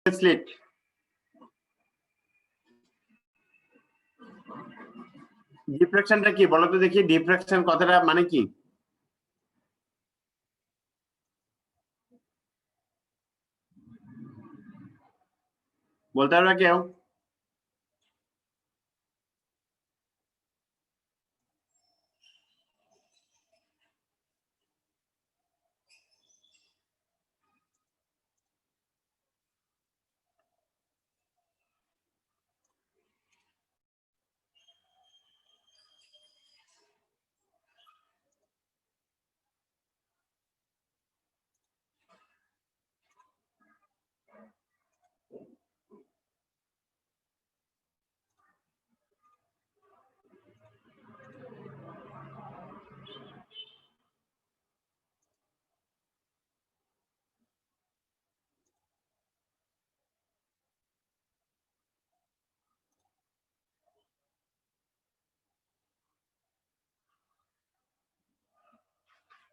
Slit ডিফ্রাকশনটা কি বলো তো দেখি, ডিফ্রাকশন কথাটা মানে কি? বলতে পারবে কেউ?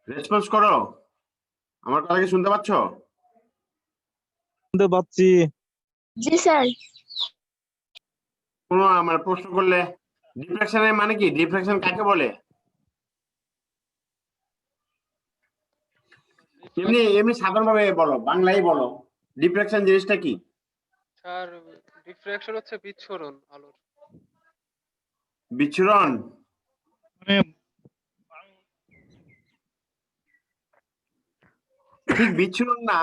রেসপন্স করো, আমার কথা কি শুনতে পাচ্ছ? শুনতে পাচ্ছি। জি স্যার। কোনো আমার প্রশ্ন করলে ডিফ্রাকশনের মানে কি, ডিফ্রাকশন কাকে বলে? এমনি এমনি সাধারণভাবে বলো, বাংলায় বলো, ডিফ্রাকশন জিনিসটা কি? স্যার ডিফ্রাকশন হচ্ছে বিচ্ছুরণ আলোর। বিচ্ছুরণ মানে ঠিক বিচ্ছুরণ না,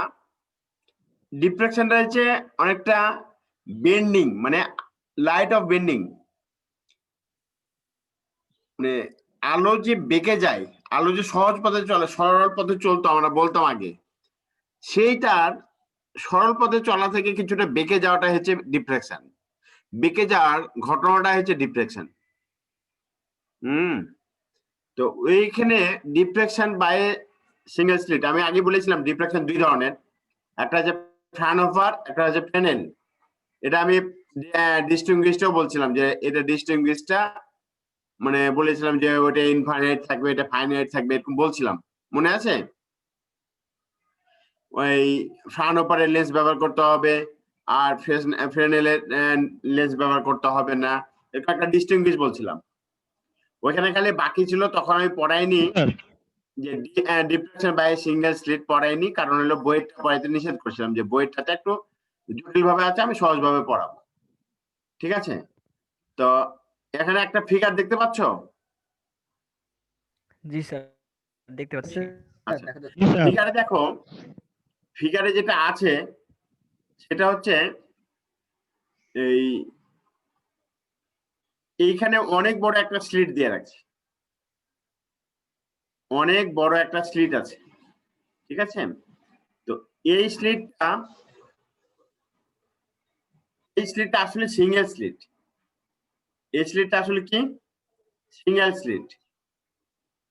ডিফ্রাকশনটা হচ্ছে অনেকটা বেন্ডিং, মানে লাইট অফ বেন্ডিং, মানে আলো যে বেঁকে যায়, আলো যে সহজ পথে চলে, সরল পথে চলতো আমরা বলতাম আগে, সেইটার সরল পথে চলা থেকে কিছুটা বেঁকে যাওয়াটা হচ্ছে ডিফ্রাকশন। বেঁকে যাওয়ার ঘটনাটা হচ্ছে ডিফ্রাকশন। তো ওইখানে ডিফ্রাকশন বাই সিঙ্গেল স্লিট, আমি আগে বলেছিলাম ডিফ্রাকশন দুই ধরনের, একটা হচ্ছে ফ্রানহোফার, একটা হচ্ছে ফ্রেনেল। এটা আমি ডিস্টিংগুইশটাও বলছিলাম যে এটা ডিস্টিংগুইশটা মানে বলেছিলাম যে ওটা ইনফাইনাইট থাকবে, এটা ফাইনাইট থাকবে, এরকম বলছিলাম, মনে আছে? ওই ফ্রানহোফারের লেন্স ব্যবহার করতে হবে আর ফ্রেনেলের লেন্স ব্যবহার করতে হবে না, এটা একটা ডিস্টিংগুইশ বলছিলাম। ওইখানে খালি বাকি ছিল, তখন আমি পড়াইনি যে ডিফ্রাকশন বাই সিঙ্গেল স্লিট পড়াইনি, কারণ হলো বইটা পড়াইতে নিষেধ করছিলাম, যে বইটাতে একটু জটিল ভাবে আছে, আমি সহজ ভাবে পড়াবো। ঠিক আছে, তো এখানে একটা ফিগার দেখতে পাচ্ছ? জি স্যার, দেখতে পাচ্ছি। আচ্ছা, ফিগারে দেখো, ফিগারে যেটা আছে সেটা হচ্ছে এইখানে অনেক বড় একটা স্লিট দিয়ে রাখছে, অনেক বড় একটা স্লিট আছে, ঠিক আছে? তো এই স্লিটটা আসলে সিঙ্গেল স্লিট। এই স্লিটটা আসলে কি? Single slit.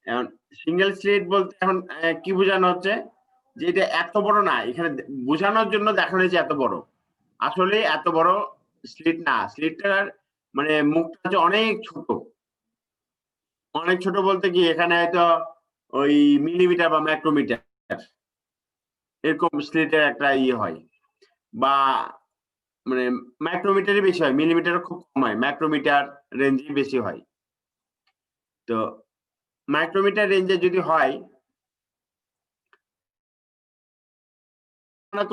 এখন সিঙ্গেল স্লিট বলতে এখন কি বোঝানো হচ্ছে, যে এটা এত বড় না, এখানে বোঝানোর জন্য দেখানো হয়েছে এত বড়, আসলে এত বড় স্লিট না। স্লিটটার মানে মুখটা হচ্ছে অনেক ছোট। অনেক ছোট বলতে কি, এখানে হয়তো ওই মিলিমিটার বা মাইক্রোমিটার এরকম স্লিটের একটা ইয়ে হয়, বা মানে মাইক্রোমিটারই বেশি হয়, মিলিমিটার খুব কম হয়, মাইক্রোমিটার রেঞ্জে বেশি হয়। তো মাইক্রোমিটার রেঞ্জে যদি হয়,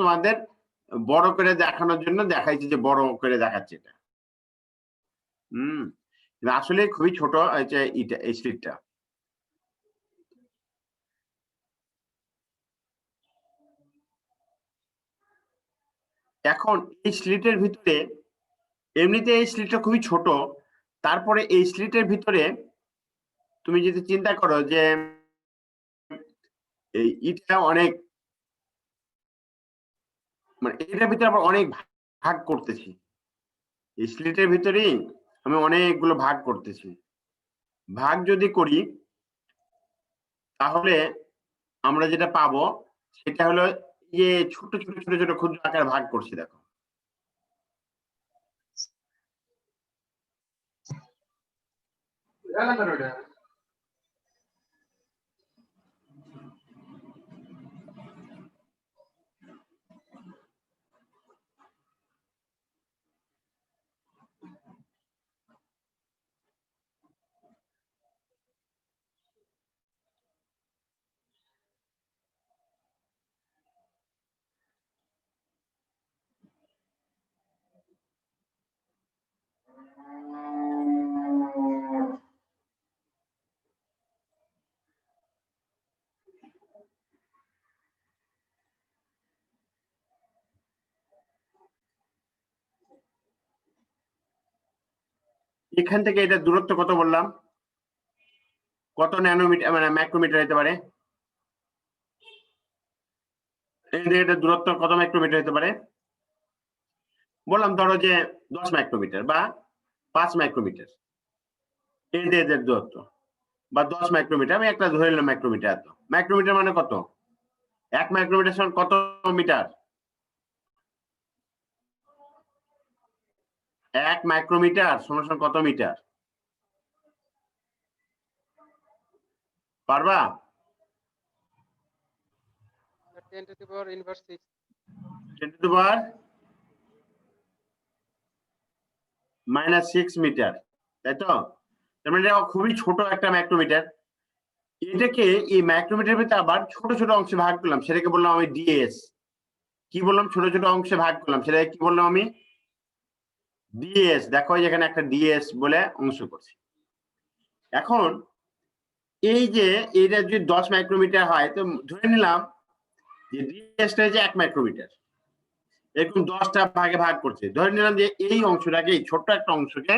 তোমাদের বড় করে দেখানোর জন্য দেখাইছি, যে বড় করে দেখাচ্ছে এটা। আসলে খুবই ছোট হচ্ছে এই স্লিটটা। এখন এই স্লিটের ভিতরে, এমনিতে এই স্লিটটা খুবই ছোট, তারপরে এই স্লিটের ভিতরে তুমি যদি চিন্তা করো যে এই ইটা অনেক, মানে এটার ভিতরে আবার অনেক ভাগ করতেছি, এই স্লিটের ভিতরেই আমি অনেকগুলো ভাগ করতেছি। ভাগ যদি করি তাহলে আমরা যেটা পাবো সেটা হলো যে ছোট ছোট ছোট ছোট ক্ষুদ্র আকারে ভাগ করছি, দেখো। এখান থেকে এটা দূরত্ব কত বললাম, কত ন্যানোমিটার মানে মাইক্রোমিটার হতে পারে, এটা দূরত্ব কত মাইক্রোমিটার হতে পারে বললাম, ধরো যে 10 মাইক্রোমিটার বা 5 মাইক্রোমিটার, এই যে এদের দূরত্ব বা 10 মাইক্রোমিটার, আমি একটা ধরে নিলাম মাইক্রোমিটার। এত মাইক্রোমিটার মানে কত, 1 মাইক্রোমিটার সমান কত মিটার, 1 মাইক্রোমিটার সমান কত মিটার, পারবা? 10 to the power inverse 6 10 to the power -6 metre, তাই তো? তার মানে এটা খুবই ছোট একটা মাইক্রোমিটার। এটাকে এই মাইক্রোমিটার ভিতরে আবার ছোট ছোট অংশে ভাগ করলাম, সেটাকে বললাম আমি ডিএস। কি বললাম, ছোট ছোট অংশে ভাগ করলাম, সেটাকে কি বললাম আমি, ডিএস। দেখো এখানে একটা ডিএস বলে অংশ করছি। এখন এই যে এটা যদি 10 মাইক্রোমিটার হয়, তো ধরে নিলাম যে ডিএসটা হচ্ছে 1 মাইক্রোমিটার, এরকম 10টা ভাগে ভাগ করছে। ধরে নিলাম যে এই অংশটাকে, এই ছোট্ট একটা অংশকে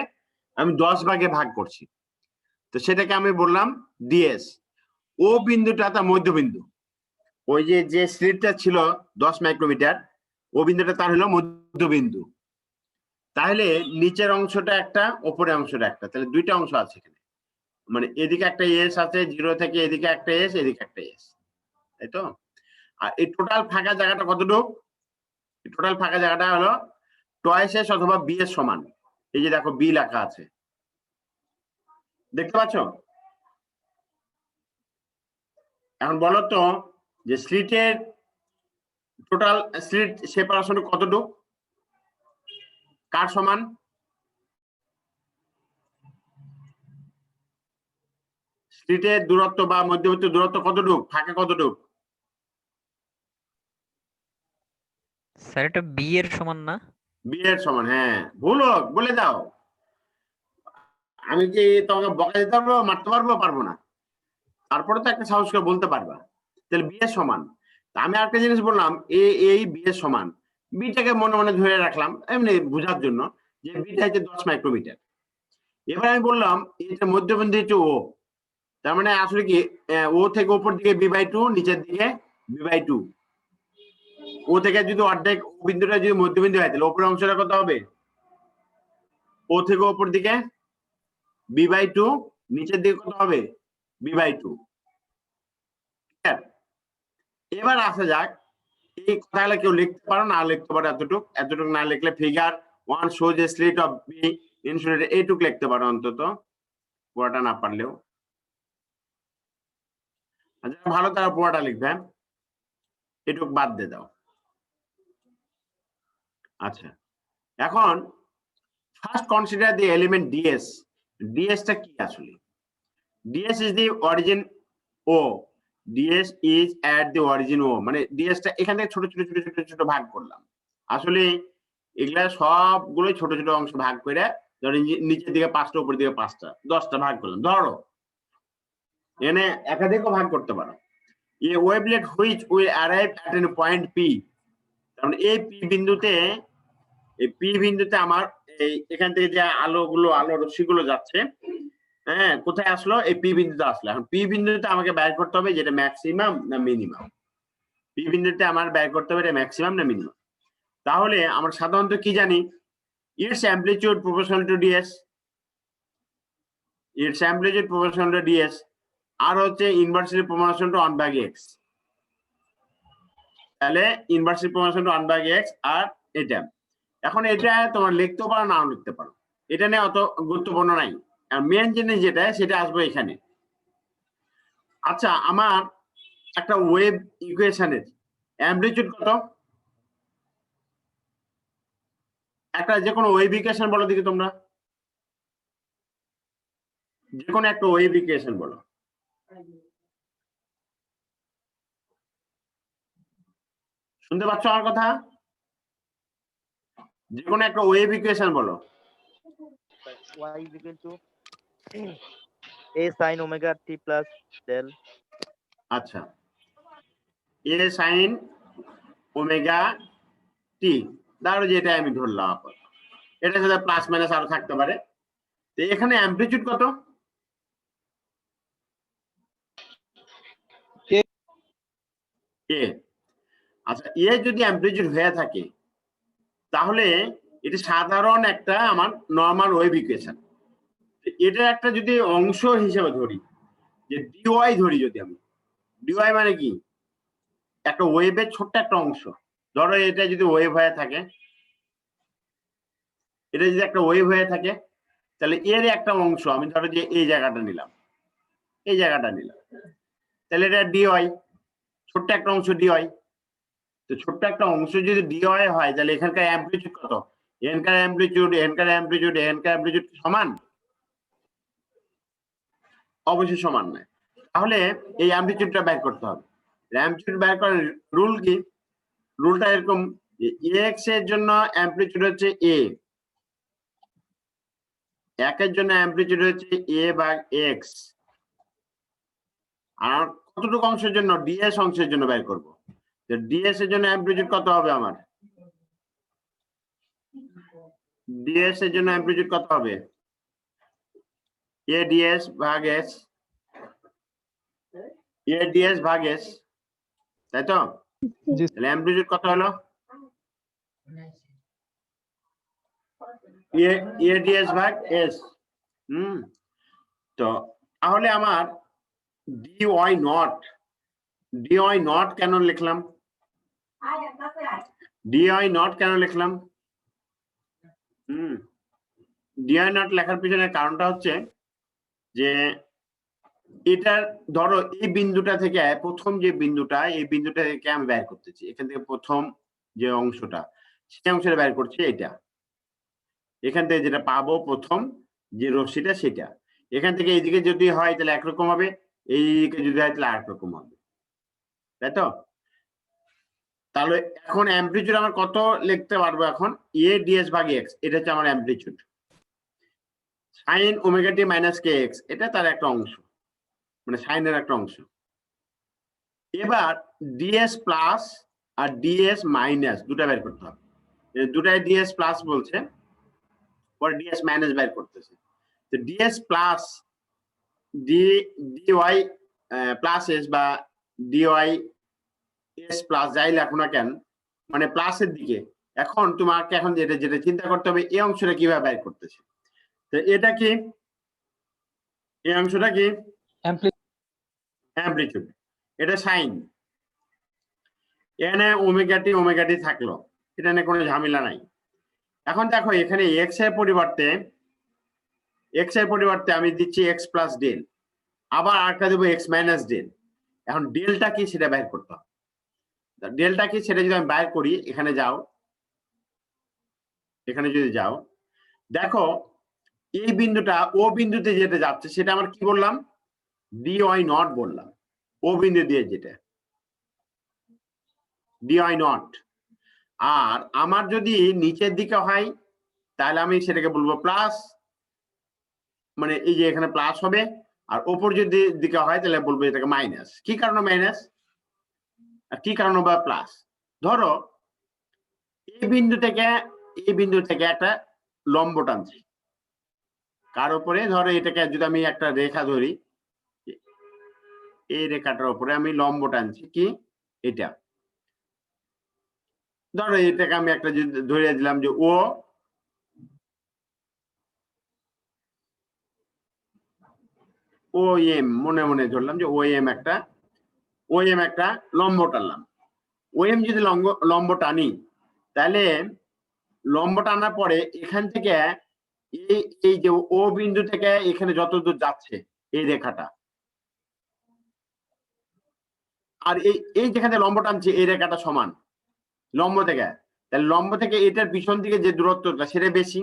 আমি 10 ভাগে ভাগ করছি, তো সেটাকে আমি বললাম ডিএস। ও বিন্দুটা তার মধ্যবিন্দু, ওই যে যে স্লিটটা ছিল 10 মাইক্রোমিটার, ও বিন্দুটা তার হলো মধ্যবিন্দু। তাহলে নিচের অংশটা একটা, উপরের অংশটা একটা, তাহলে দুইটা অংশ আছে এখানে, মানে এদিকে একটা এস আছে, 0 থেকে এদিকে একটা এস, এদিকে একটা এস, তাই তো? আর এই টোটাল ফাঁকা জায়গাটা কতটুকু, টোটাল ফাঁকা জায়গাটা হলো টয়েস এস অথবা বি এর সমান। এই যে দেখো বি লেখা আছে, দেখতে পাচ্ছ? এখন বলো তো যে স্লিটের টোটাল স্লিট সেপারেশন কতটুকু, কার সমান? স্লিটের দূরত্ব বা মধ্যবর্তী দূরত্ব কতটুকু, ফাঁকা কতটুকু? স্যার এটা বি এর সমান না? বি এর সমান, হ্যাঁ। ভুল হোক বলে দাও, আমি কি তোমাকে বকা দিতে পারবো, মারতে পারবো? পারবো না। তারপরে তো একটা সাহস করে বলতে পারবা, তাহলে বি এর সমান। আমি একটা জিনিস বললাম, এই বি এর সমান, বিটাকে মনে মনে ধরে রাখলাম এমনি বোঝার জন্য, যে বিটা হচ্ছে 10 মাইক্রোমিটার। এবার আমি বললাম এটা মধ্যবিন্দু হচ্ছে ও, তার মানে আসলে কি, ও থেকে উপর দিকে বি/2, নিচের দিকে বি/2। ও থেকে যদি অর্ধেক, ও বিন্দুটা যদি মধ্যবিন্দু হয়, তাহলে উপরের অংশটা কত হবে, ও থেকে উপর দিকে বি/2, নিচের দিকে কত হবে, বি/2। এবার আসা যাক, এই কথাগুলো কেউ লিখতে পারো, না লিখতে পারো এতটুক, এতটুক না লিখলে figure 1 shows a slit of B insulated, এইটুক লিখতে পারো অন্তত, পুরোটা না পারলেও। আচ্ছা ভালো, তারা পুরোটা লিখবে, এটুক বাদ দিয়ে দাও। আচ্ছা, এখন first consider the element DS. ডিএসটা কি আসলে? DS is the origin O, DS is at the origin O, মানে ডিএসটা এখান থেকে ছোট ছোট ছোট ছোট ছোট ভাগ করলাম। আসলে এগুলা সবগুলো ছোট ছোট অংশ ভাগ করে, ধরো নিচের দিকে 5টা, উপরের দিকে 5টা, 10টা ভাগ করলাম। ধরো এখানে একাধিকও ভাগ করতে পারো। A wavelet which will arrive at an point P, কারণ এই পি বিন্দুতে, এই পি বিন্দুতে আমার এই এখান থেকে যে আলো রশ্মিগুলো যাচ্ছে, হ্যাঁ, কোথায় আসলো, এই পি বিন্দুতে আসলো। এখন পি বিন্দুতে আমাকে বের করতে হবে যেটা ম্যাক্সিমাম না মিনিমাম। পি বিন্দুতে আমার বের করতে হবে এটা ম্যাক্সিমাম না মিনিমাম। তাহলে আমরা সাধারণত কি জানি, its amplitude proportional to DS, its amplitude proportional to DS, আর হচ্ছে ইনভার্সলি প্রপোর্শনাল টু 1/x। তাহলে ইনভার্সলি প্রপোর্শনাল টু 1/x আর এটা। এখন এটা তোমার লিখতেও পারো, নাও লিখতে পারো, এটা নিয়ে অত গুরুত্বপূর্ণ নাই। আর মেন জিনিস যেটা, সেটা আসবে এখানে। আচ্ছা, আমার একটা ওয়েভ ইকুয়েশনের অ্যামপ্লিটিউড কত, একটা যে কোনো ওয়েভ ইকুয়েশন বলো দেখি তোমরা, যে কোনো একটা ওয়েভ ইকুয়েশন বলো। শুনতে পাচ্ছ আমার কথা? যে কোনো একটা ওয়েভ ইকুয়েশন বলো। y is equal to a sin omega t plus del. আচ্ছা, এ সাইন ওমেগা টি, ধরো যেটা আমি ধরলাম, এটার সাথে প্লাস মাইনাস আরো থাকতে পারে, তো এখানে অ্যামপ্লিটিউড কত? এ। আচ্ছা, এ যদি অ্যামপ্লিটিউড হয়ে থাকে তাহলে এটা সাধারণ একটা আমার নরমাল ওয়েভ ইকুয়েশন। এটা একটা যদি অংশ হিসেবে ধরি, যে ডিওয়াই ধরি, যদি আমি ডিওয়াই মানে কি, একটা ওয়েভের ছোট্ট একটা অংশ। ধরো এটা যদি ওয়েভ হয়ে থাকে, এটা যদি একটা ওয়েভ হয়ে থাকে, তাহলে এর একটা অংশ আমি ধরো যে এই জায়গাটা নিলাম, এই জায়গাটা নিলাম, তাহলে এটা ডিওয়াই, ছোট্ট একটা অংশ ডিওয়াই। তো ছোট্ট একটা অংশ যদি ডিওয়াই হয়, তাহলে এখানকার অ্যামপ্লিটিউড কত? এখানকার অ্যামপ্লিটিউড, এখানকার অ্যামপ্লিটিউড, এখানকার অ্যামপ্লিটিউড সমান? অবশ্যই সমান নয়। তাহলে এই অ্যামপ্লিটিউডটা বের করতে হবে। অ্যামপ্লিটিউড বের করার রুল কি? রুলটা এরকম, এক্স এর জন্য অ্যামপ্লিটিউড হচ্ছে এ, একের জন্য অ্যামপ্লিটিউড হচ্ছে এ ভাগ এক্স, আর কতটুকু অংশের জন্য? ডিএস অংশের জন্য বের করব। তো ডিএস এর জন্য অ্যামপ্লিটিউড কত হবে আমার? ডিএস এর জন্য অ্যামপ্লিটিউড কত হবে? এ ডিএস ভাগ এস, এ ডিএস ভাগ এস, তাই তো? তাহলে অ্যামপ্লিটিউড কত হলো? এ ডিএস ভাগ এস। তো তাহলে আমার ডিওয়াই নট কেন লিখলাম? ডিওয়াই নট কেন লিখলাম? ডিওয়াই নট লেখার পিছনে কারণটা হচ্ছে যে এটা ধরো এই বিন্দুটা থেকে, প্রথম যে বিন্দুটা, এই বিন্দুটা থেকে আমি বের করতেছি, এখান থেকে প্রথম যে অংশটা, সেই অংশটা বের করছি এটা। এখান থেকে যেটা পাবো প্রথম যে রশ্মিটা, সেটা এখান থেকে এইদিকে যদি হয় তাহলে একরকম হবে, এইদিকে যদি হয় তাহলে আরেক রকম হবে, তাই তো? তাহলে এখন অ্যামপ্লিটিউড আমার কত লিখতে পারবো? এখন এ ডিএস ভাগ এক্স, এটা হচ্ছে আমার অ্যামপ্লিটিউড। সাইন ওমেগা টি মাইনাস কে এক্স, এটা তার একটা অংশ, মানে সাইনের একটা অংশ। এবার ডিএস প্লাস আর ডিএস মাইনাস দুটা বের করতে হবে। দুটাই ডিএস প্লাস বলছে, পরে ডিএস মাইনাস বের করতেছে। তো DS plus DY plus S বা ডিওয়াই এস প্লাস যাই লেখো না কেন, মানে প্লাসের দিকে। এখন তোমাকে এখন যেটা যেটা চিন্তা করতে হবে, এই অংশটা কিভাবে বের করতেছে। তো এটা কি, এই অংশটা কি? অ্যামপ্লিটিউড। এটা সাইন। এখানে ওমেগা টি থাকলো, এটা নিয়ে কোনো ঝামেলা নাই। এখন দেখো এখানে এক্স এর পরিবর্তে আমি দিচ্ছি এক্স প্লাস ডেল, আবার আরেকটা দেবো এক্স মাইনাস ডেল। এখন ডেলটা কি সেটা বের করতে হবে। ডেলটা কি সেটা যদি আমি বের করি, এখানে যাও, এখানে যদি যাও, দেখো এই বিন্দুটা ও বিন্দুতে যেটা যাচ্ছে সেটা আমার কি বললাম? ডিওয়াই নট বললাম। ও বিন্দু দিয়ে যেটা ডিওয়াই নট। আর আমার যদি নিচের দিকে হয় তাহলে আমি সেটাকে বলবো প্লাস, মানে এই যে এখানে প্লাস হবে। আর ওপর যদি দিকে হয় তাহলে বলবো এটাকে মাইনাস। কি কারণে মাইনাস আর কি কারণে বা প্লাস? ধরো এই বিন্দু থেকে একটা লম্ব টানছি কার উপরে, ধরো এটাকে যদি আমি একটা রেখা ধরি, এই রেখাটার উপরে আমি লম্ব টানছি কি এটা। ধরো এটাকে আমি একটা ধরে দিলাম যে ও এম, মনে মনে ধরলাম যে ও এম একটা লম্ব টানলাম। ও এম যদি লম্ব টানি, তাহলে লম্ব টানার পরে এখান থেকে এই যে ও বিন্দু থেকে এখানে যত দূর যাচ্ছে এই রেখাটা, আর এই যেখানে লম্ব টানছে এই রেখাটা সমান লম্ব থেকে, তাহলে লম্ব থেকে এটার পিছন দিকে যে দূরত্বটা সেটা বেশি।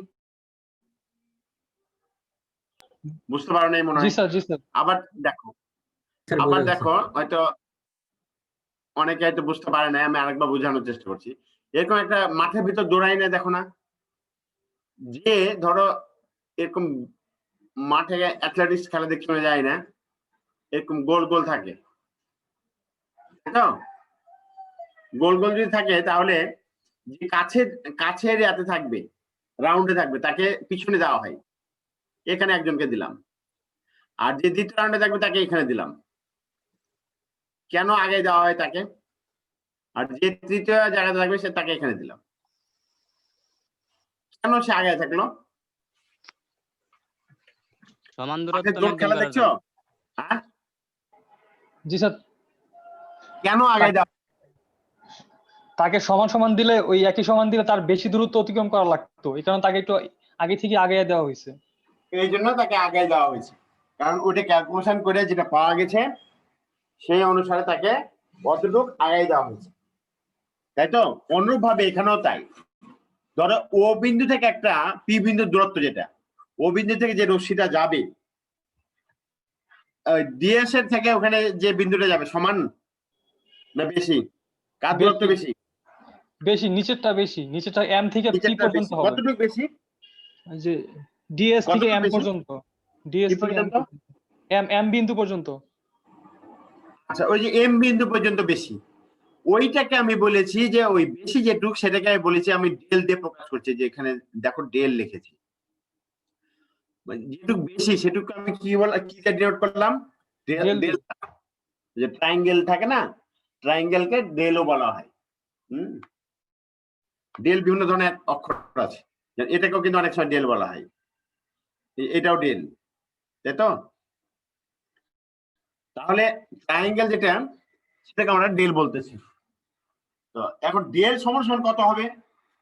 বুঝতে পারো নাই মনে হয়? আবার দেখো হয়তো অনেকে হয়তো বুঝতে পারে না, আমি আরেকবার বোঝানোর চেষ্টা করছি। এরকম একটা মাঠের ভিতর দৌড়াই না, দেখো না, যে ধরো এরকম মাঠে অ্যাথলেটিক্স খেলা দেখতে যায় না, এরকম গোল গোল থাকে তো, গোল গোল যদি থাকে তাহলে যে কাছের ইয়াতে থাকবে, রাউন্ডে থাকবে, তাকে পিছনে দেওয়া হয়। এখানে একজনকে দিলাম, আর যে দ্বিতীয় রাউন্ডে থাকবে তাকে এখানে দিলাম। কেন আগে দেওয়া হয় তাকে, আর যে তৃতীয় জায়গায় থাকবে সে তাকে এখানে দিলাম, কেন সে আগে থাকলো? সমান আপনি দূরত্ব জোর মেনটেন খেলা করার দেখছো? জন্য। হ্যাঁ, জি স্যার, কেন আগে দেওয়া? তাকে সমান সমান দিলে ওই একই সমান দিলে তার বেশি দূরত্ব অতিক্রম করা লাগতো, এই কারণে তাকে একটু আগে থেকে আগে দেওয়া হয়েছে। এই জন্য তাকে আগে দেওয়া হয়েছে, কারণ ওটা ক্যালকুলেশন করে যেটা পাওয়া গেছে সেই অনুসারে তাকে কতটুক আগে দেওয়া হয়েছে, তাই তো? অনুরূপ ভাবে এখানেও তাই। ধরো ও বিন্দু থেকে একটা পি বিন্দুর দূরত্ব, যেটা ও বিন্দু থেকে যে রশ্মিটা যাবে ডিএস এর থেকে ওখানে যে বিন্দুটা যাবে সমান না বেশি? কার দূরত্ব বেশি? বেশি, নিচেরটা এম থেকে পি নিচেরটা পর্যন্ত বেশি। হবে। কতটুকু বেশি? যে ডিএস থেকে কতটুকু এম বেশি? পর্যন্ত, ডিএস কি থেকে এম পর্যন্ত? এম বিন্দু পর্যন্ত। আচ্ছা, ওই যে এম বিন্দু পর্যন্ত বেশি, ওইটাকে আমি বলেছি যে ওই বেশি যেটুক সেটাকে আমি বলেছি আমি ডেল দিয়ে প্রকাশ করছি, যে এখানে দেখো ডেল লিখেছি। যেটুক বেশি সেটুকু আমি কি বল কি ডিনোট করলাম? Del del. যে ট্রায়াঙ্গেল থাকে না, ট্রায়াঙ্গেলকে ডেলও বলা হয়। ডেল বিভিন্ন ধরনের অক্ষর আছে, এটাকেও কিন্তু অনেক সময় ডেল বলা হয়, এটাও ডেল, তাই তো? তাহলে ট্রায়াঙ্গেল যেটা সেটাকে আমরা ডেল বলতেছি। তো এখন ডেল সমান সমান কত হবে?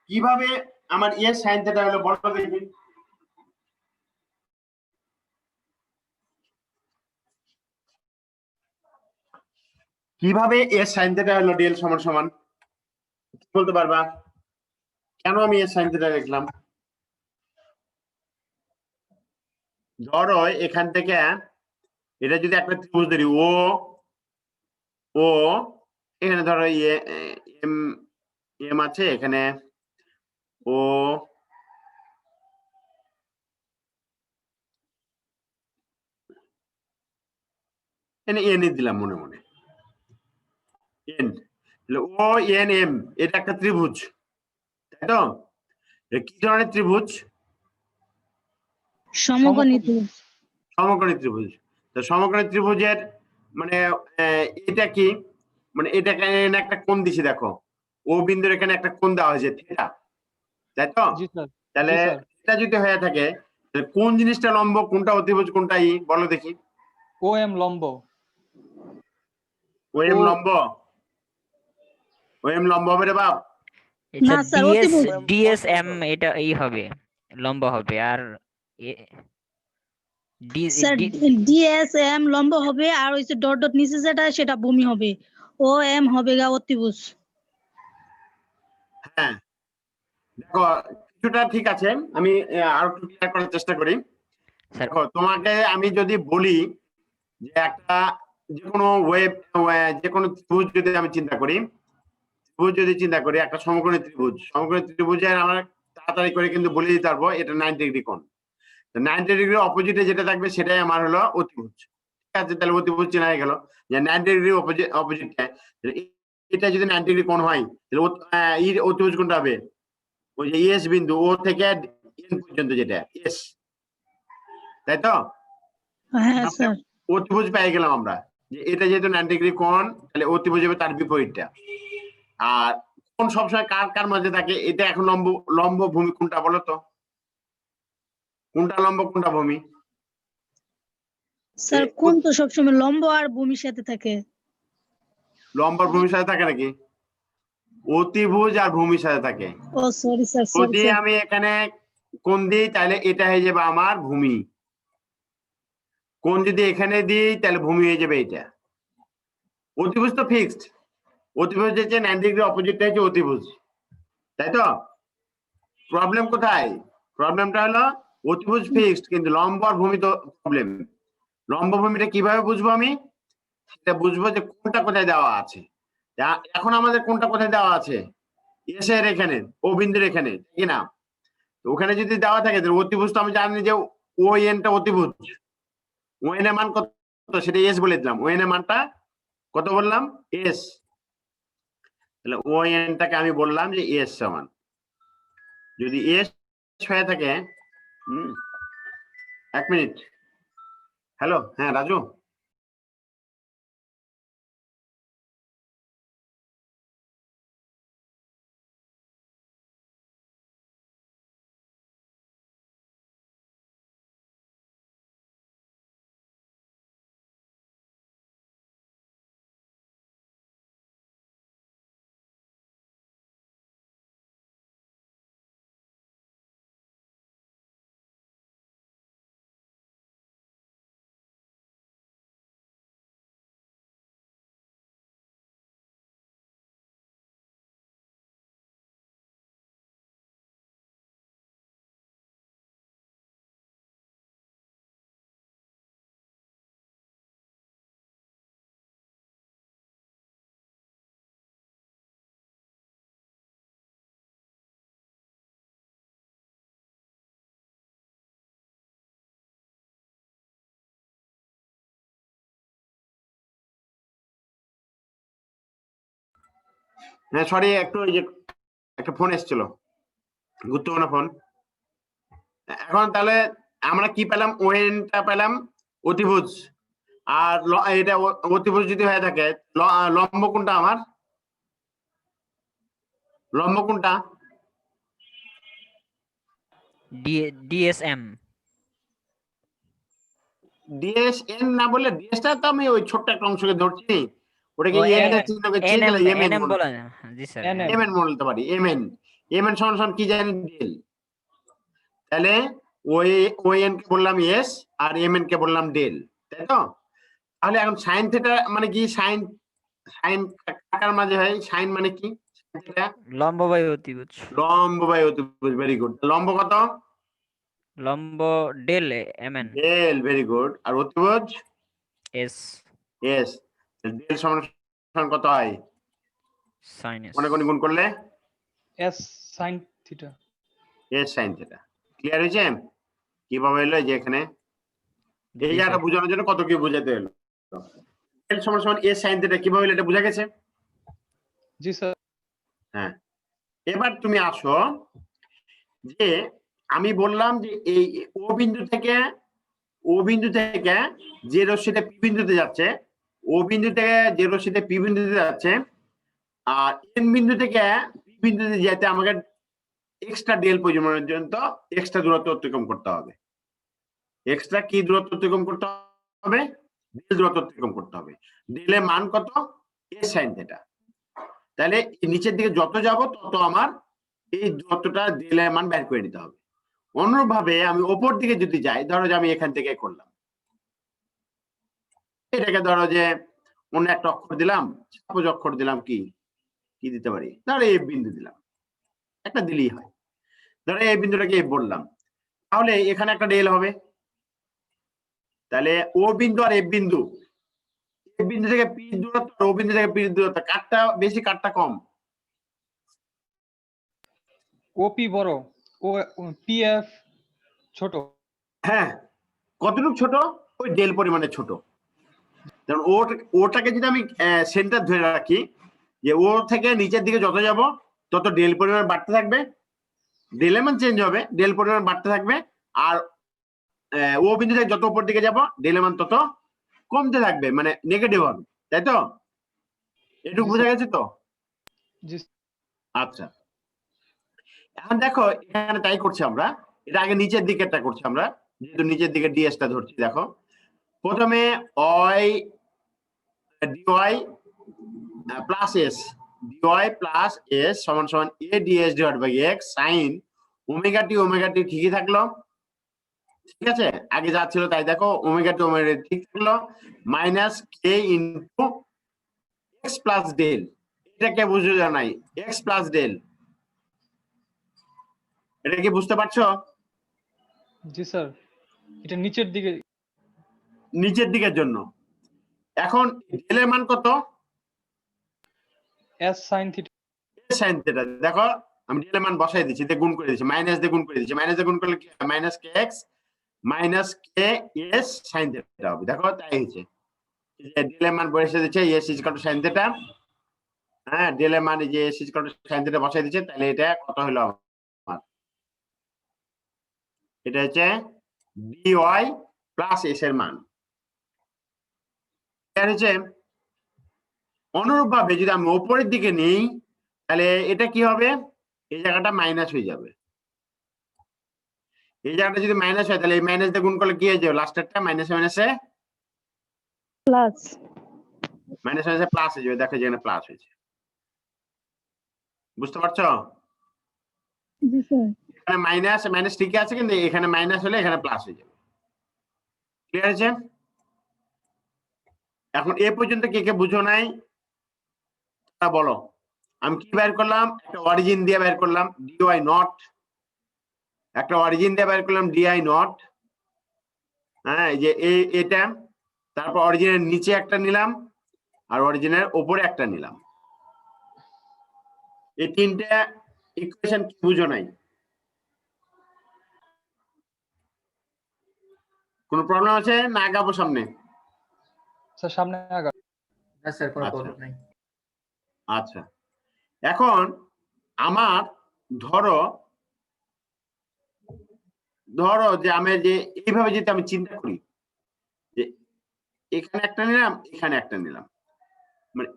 কিভাবে আমার এর সাইন থিটা হলো বলো দেখি। কিভাবে এর সাইন থিটা হলো ডেল সমান সমান বলতে পারবা? কেন আমি এর সাইন থিটা লিখলাম? ধরো এখান থেকে এটা যদি একটা ত্রিভুজ ধরি, ও ও এখানে ধরো এম এম আছে, এখানে ও এনে এন দিলাম মনে মনে, এন ও এন এম, এটা একটা ত্রিভুজ, তাই তো? কি ধরনের ত্রিভুজ? সমকোণী ত্রিভুজ। সমকোণী ত্রিভুজ। তো সমকোণী ত্রিভুজের মানে এটা কি, মানে এটাকে একটা কোণ দিছি, দেখো ও বিন্দুর এখানে একটা কোণ দেওয়া হয়েছে থিটা, তাই তো? জি স্যার, তাহলে এটা যদি হয়ে থাকে কোন জিনিসটা লম্ব, কোনটা অতিভুজ, কোনটা ই বলো দেখি। ও এম লম্ব। ও এম লম্ব, ও এম লম্ব হবে রে বাপ। না স্যার, ডিএস অতিভুজ। ডিএস এম এটা এই হবে, লম্ব হবে। আর স্যার ডিএসএম লম্ব হবে, আর ওই যে ডট ডট নিচে যেটা সেটা ভূমি হবে। ও এম হবে গা অতিভুজ। হ্যাঁ, দেখো কিছুটা ঠিক আছে, আমি আরো একটু ক্লিয়ার করার চেষ্টা করি। স্যার দেখো তোমাকে আমি যদি বলি যে একটা যে কোনো ওয়েব, যে কোনো ত্রিভুজ যদি আমি চিন্তা করি, একটা সমকোণী ত্রিভুজ, সমকোণী ত্রিভুজের আমরা তাড়াতাড়ি করে কিন্তু বলে দিতে পারবো এটা 90 ডিগ্রি কোণ। 90 ডিগ্রি অপোজিটে যেটা থাকবে সেটাই আমার হলো অতিভুজ। ঠিক আছে, তাহলে অতিভুজ চেনা হয়ে গেল যে 90 ডিগ্রি অপোজিটে এটা যদি 90 ডিগ্রি কোণ হয় তাহলে অতিভুজ কোনটা হবে? ওই যে এস বিন্দু, ও থেকে এন পর্যন্ত যেটা এস, তাই তো? হ্যাঁ স্যার। অতিভুজ পেয়ে গেলাম আমরা, যে এটা যেহেতু 90 ডিগ্রি কোণ তাহলে অতিভুজ হবে তার বিপরীতটা। আর কোণ সবসময় কার কার মাঝে থাকে? এটা এখন লম্ব, লম্ব ভূমি কোনটা বলো তো? কোনটা লম্ব কোনটা ভূমি? স্যার কোণ তো সবসময় লম্ব আর ভূমির সাথে থাকে। লম্ব আর ভূমির সাথে থাকে নাকি? অতিভুজ আর ভূমির সাথে থাকে। ও সরি স্যার, যদি আমি এখানে কোণ দিই তাহলে এটা হয়ে যাবে আমার ভূমি, কোণ যদি এখানে দিই তাহলে ভূমি হয়ে যাবে এটা। অতিভুজ তো ফিক্সড, অতিভুজ হচ্ছে 90 ডিগ্রি অপোজিটটা হচ্ছে অতিভুজ, তাই তো? প্রবলেম কোথায়? প্রবলেমটা হলো অতিভুজ ফিক্সড কিন্তু লম্ব আর ভূমি তো প্রবলেম। লম্ব ভূমিটা কিভাবে বুঝবো আমি? সেটা বুঝবো যে কোনটা কোথায় দেওয়া আছে। এখন আমাদের কোনটা কোথায় দেওয়া আছে? এস এর এখানে, ও বিন্দুর এখানে, কি না? ওখানে যদি দেওয়া থাকে তাহলে অতিভুজ তো আমি জানি যে ও এনটা অতিভুজ, ও এন এর মান কত সেটা এস বলে দিলাম, ও এন এর মানটা কত বললাম? এস। তাহলে ও এনটাকে আমি বললাম যে এস সমান, যদি এস হয়ে থাকে এক মিনিট। হ্যালো, হ্যাঁ রাজু। হ্যাঁ সরি, একটু ওই যে একটা ফোন এসেছিল, গুরুত্বপূর্ণ ফোন। এখন তাহলে আমরা কি পেলাম? ওএনটা পেলাম অতিভুজ, আর এটা অতিভুজ যদি হয়ে থাকে লম্ব কোনটা আমার? লম্ব কোনটা? ডিএসএম। ডিএসএন না বললে, ডিএসটা তো আমি ওই ছোট্ট একটা অংশকে ধরছি, ওটাকে ও এন এর চিহ্নকে চেঞ্জ এনএম করে এমএন এনএম বলা জি স্যার। NM এমএন বলতে পারি। এমএন এমএন সমান সমান কি জানি? ডেল। তাহলে ওই ওএন কে বললাম এস আর এমএন কে বললাম ডেল, তাই তো? তাহলে এখন সাইন থিটা মানে কি? সাইন সাইন কাটার মাঝে হয়, সাইন মানে কি? সাইন থিটা লম্ব বাই অতিভুজ। লম্ব বাই অতিভুজ। Very good. লম্ব কত? লম্ব del MN del. Very good. আর অতিভুজ? S S. ডেল সমান সমান কত হয় সাইন এস। মনে কোনি গুণ করলে? S sin theta. S sine theta. Clear হয়েছে কিভাবে এলো? এই যে এখানে এই জায়গাটা বোঝানোর জন্য কত কি বোঝাতে হলো। ডেল সমান সমান এস সাইন থিটা কিভাবে হলো এটা বোঝা গেছে? জি স্যার। হ্যাঁ, এবার তুমি আসো যে আমি বললাম যে এই ও বিন্দু থেকে যে রশ্মিটা পি বিন্দুতে যাচ্ছে, ও বিন্দু থেকে যে রশ্মিটা পি বিন্দুতে যাচ্ছে, আর এন বিন্দু থেকে পি বিন্দুতে যেতে আমাকে এক্সট্রা ডেল পর্যন্ত এক্সট্রা দূরত্ব অতিক্রম করতে হবে। এক্সট্রা কি দূরত্ব অতিক্রম করতে হবে? ডেল দূরত্ব অতিক্রম করতে হবে। ডেলের মান কত? S sine theta. তাহলে নিচের দিকে যত যাব তত আমার এই দূরত্বটা ডেলের মান বের করে নিতে হবে। অনুরূপভাবে আমি ওপর দিকে যদি যাই, ধরো যে আমি এখান থেকে করলাম, এটাকে ধরো যে অন্য একটা অক্ষর দিলাম, সাপোজ অক্ষর দিলাম কি কি দিতে পারি? ধরো এফ বিন্দু দিলাম, একটা দিলেই হয়। ধরো এই বিন্দুটাকে এফ বললাম, তাহলে এখানে একটা ডেল হবে। তাহলে ও বিন্দু আর এফ বিন্দু থেকে পি দূরত্ব আর ও বিন্দু থেকে পি দূরত্ব কাটটা বেশি কাটটা কম? ওপি বড়, ও পিএফ ছোট। হ্যাঁ, কতটুকু ছোট? ওই ডেল পরিমাণে ছোট। কারণ ওটাকে যদি আমি সেন্টার ধরে রাখি, যে ও থেকে নিচের দিকে যত যাব তত ডেল পরিমাণ বাড়তে থাকবে, ডেল মান চেঞ্জ হবে, ডেল পরিমাণ বাড়তে থাকবে। আর ও বিন্দু থেকে যত উপর দিকে যাব ডেল মান তত কমতে থাকবে, মানে নেগেটিভ হবে, তাই তো? এটুকু জি বোঝা স্যার। গেছে তো? জি আচ্ছা, এখন দেখো এখানে তাই করছি আমরা। এটা আগে নিচের দিকেরটা করছি আমরা, যেহেতু নিচের দিকে ডিএসটা ধরছি। দেখো প্রথমে Y DY plus S, DY plus S সমান সমান A DS divide by X sine omega T ঠিকই থাকলো, ঠিক আছে? আগে যা ছিল তাই। দেখো ওমেগা টি ঠিক থাকলো, মাইনাস কে ইনটু এক্স প্লাস ডেল। এটাকে বুঝে জানাই এক্স প্লাস ডেল। এটা কি বুঝতে পারছো? জি স্যার, এটা নিচের দিকে। নিচের দিকের জন্য। এখন ডেলের মান কত? S sine theta. Sine theta. দেখো আমি ডেলের মান বসাই দিচ্ছি, দিয়ে গুণ করে দিচ্ছি, মাইনাস দিয়ে গুণ করে দিচ্ছি। মাইনাস দিয়ে গুণ করলে কি হয়? Minus K X minus K S sine theta হবে। দেখো তাই হয়েছে। ডেলের মান বসে দিচ্ছে S equal to sine theta. হ্যাঁ, ডেলের মান এই যে S equal to sine theta বসাই দিচ্ছে। তাহলে এটা কত হলো আমার? এটা হচ্ছে dy প্লাস এস এর মান। হচ্ছে অনুরূপভাবে যদি আমি উপরের দিকে নিই তাহলে এটা কি হবে, এই জায়গাটা মাইনাস হয়ে যাবে। এই জায়গাটা যদি মাইনাস হয় তাহলে এই মাইনাস দিয়ে গুণ করলে কি হয়ে যাবে, লাস্টেরটা মাইনাসে মাইনাসে প্লাস। মাইনাস মাইনাসে প্লাস হয়ে যাবে। দেখো যেখানে প্লাস হয়েছে, বুঝতে পারছো? জি স্যার। এখানে মাইনাস মাইনাস ঠিকই আছে, কিন্তু এখানে মাইনাস হলে এখানে প্লাস হয়ে যাবে। ক্লিয়ার আছে? এখন এ পর্যন্ত কে কে বুঝো নাই তা বলো। আমি কি বের করলাম, একটা অরিজিন দিয়ে বের করলাম ডিওয়াই নট, একটা অরিজিন দিয়ে বের করলাম ডিআই নট। হ্যাঁ, এই যে এটা, তারপর অরিজিনের নিচে একটা নিলাম আর অরিজিনের উপরে একটা নিলাম। এই তিনটা ইকুয়েশন কি বুঝো নাই? কোন প্রবলেম আছে না আগাবো সামনে? স্যার সামনে আগা। না স্যার কোনো আচ্ছা। প্রবলেম নাই। আচ্ছা, এখন আমার ধরো যে আমি যে এইভাবে যদি আমি চিন্তা করি যে এখানে একটা নিলাম এখানে একটা নিলাম, মানে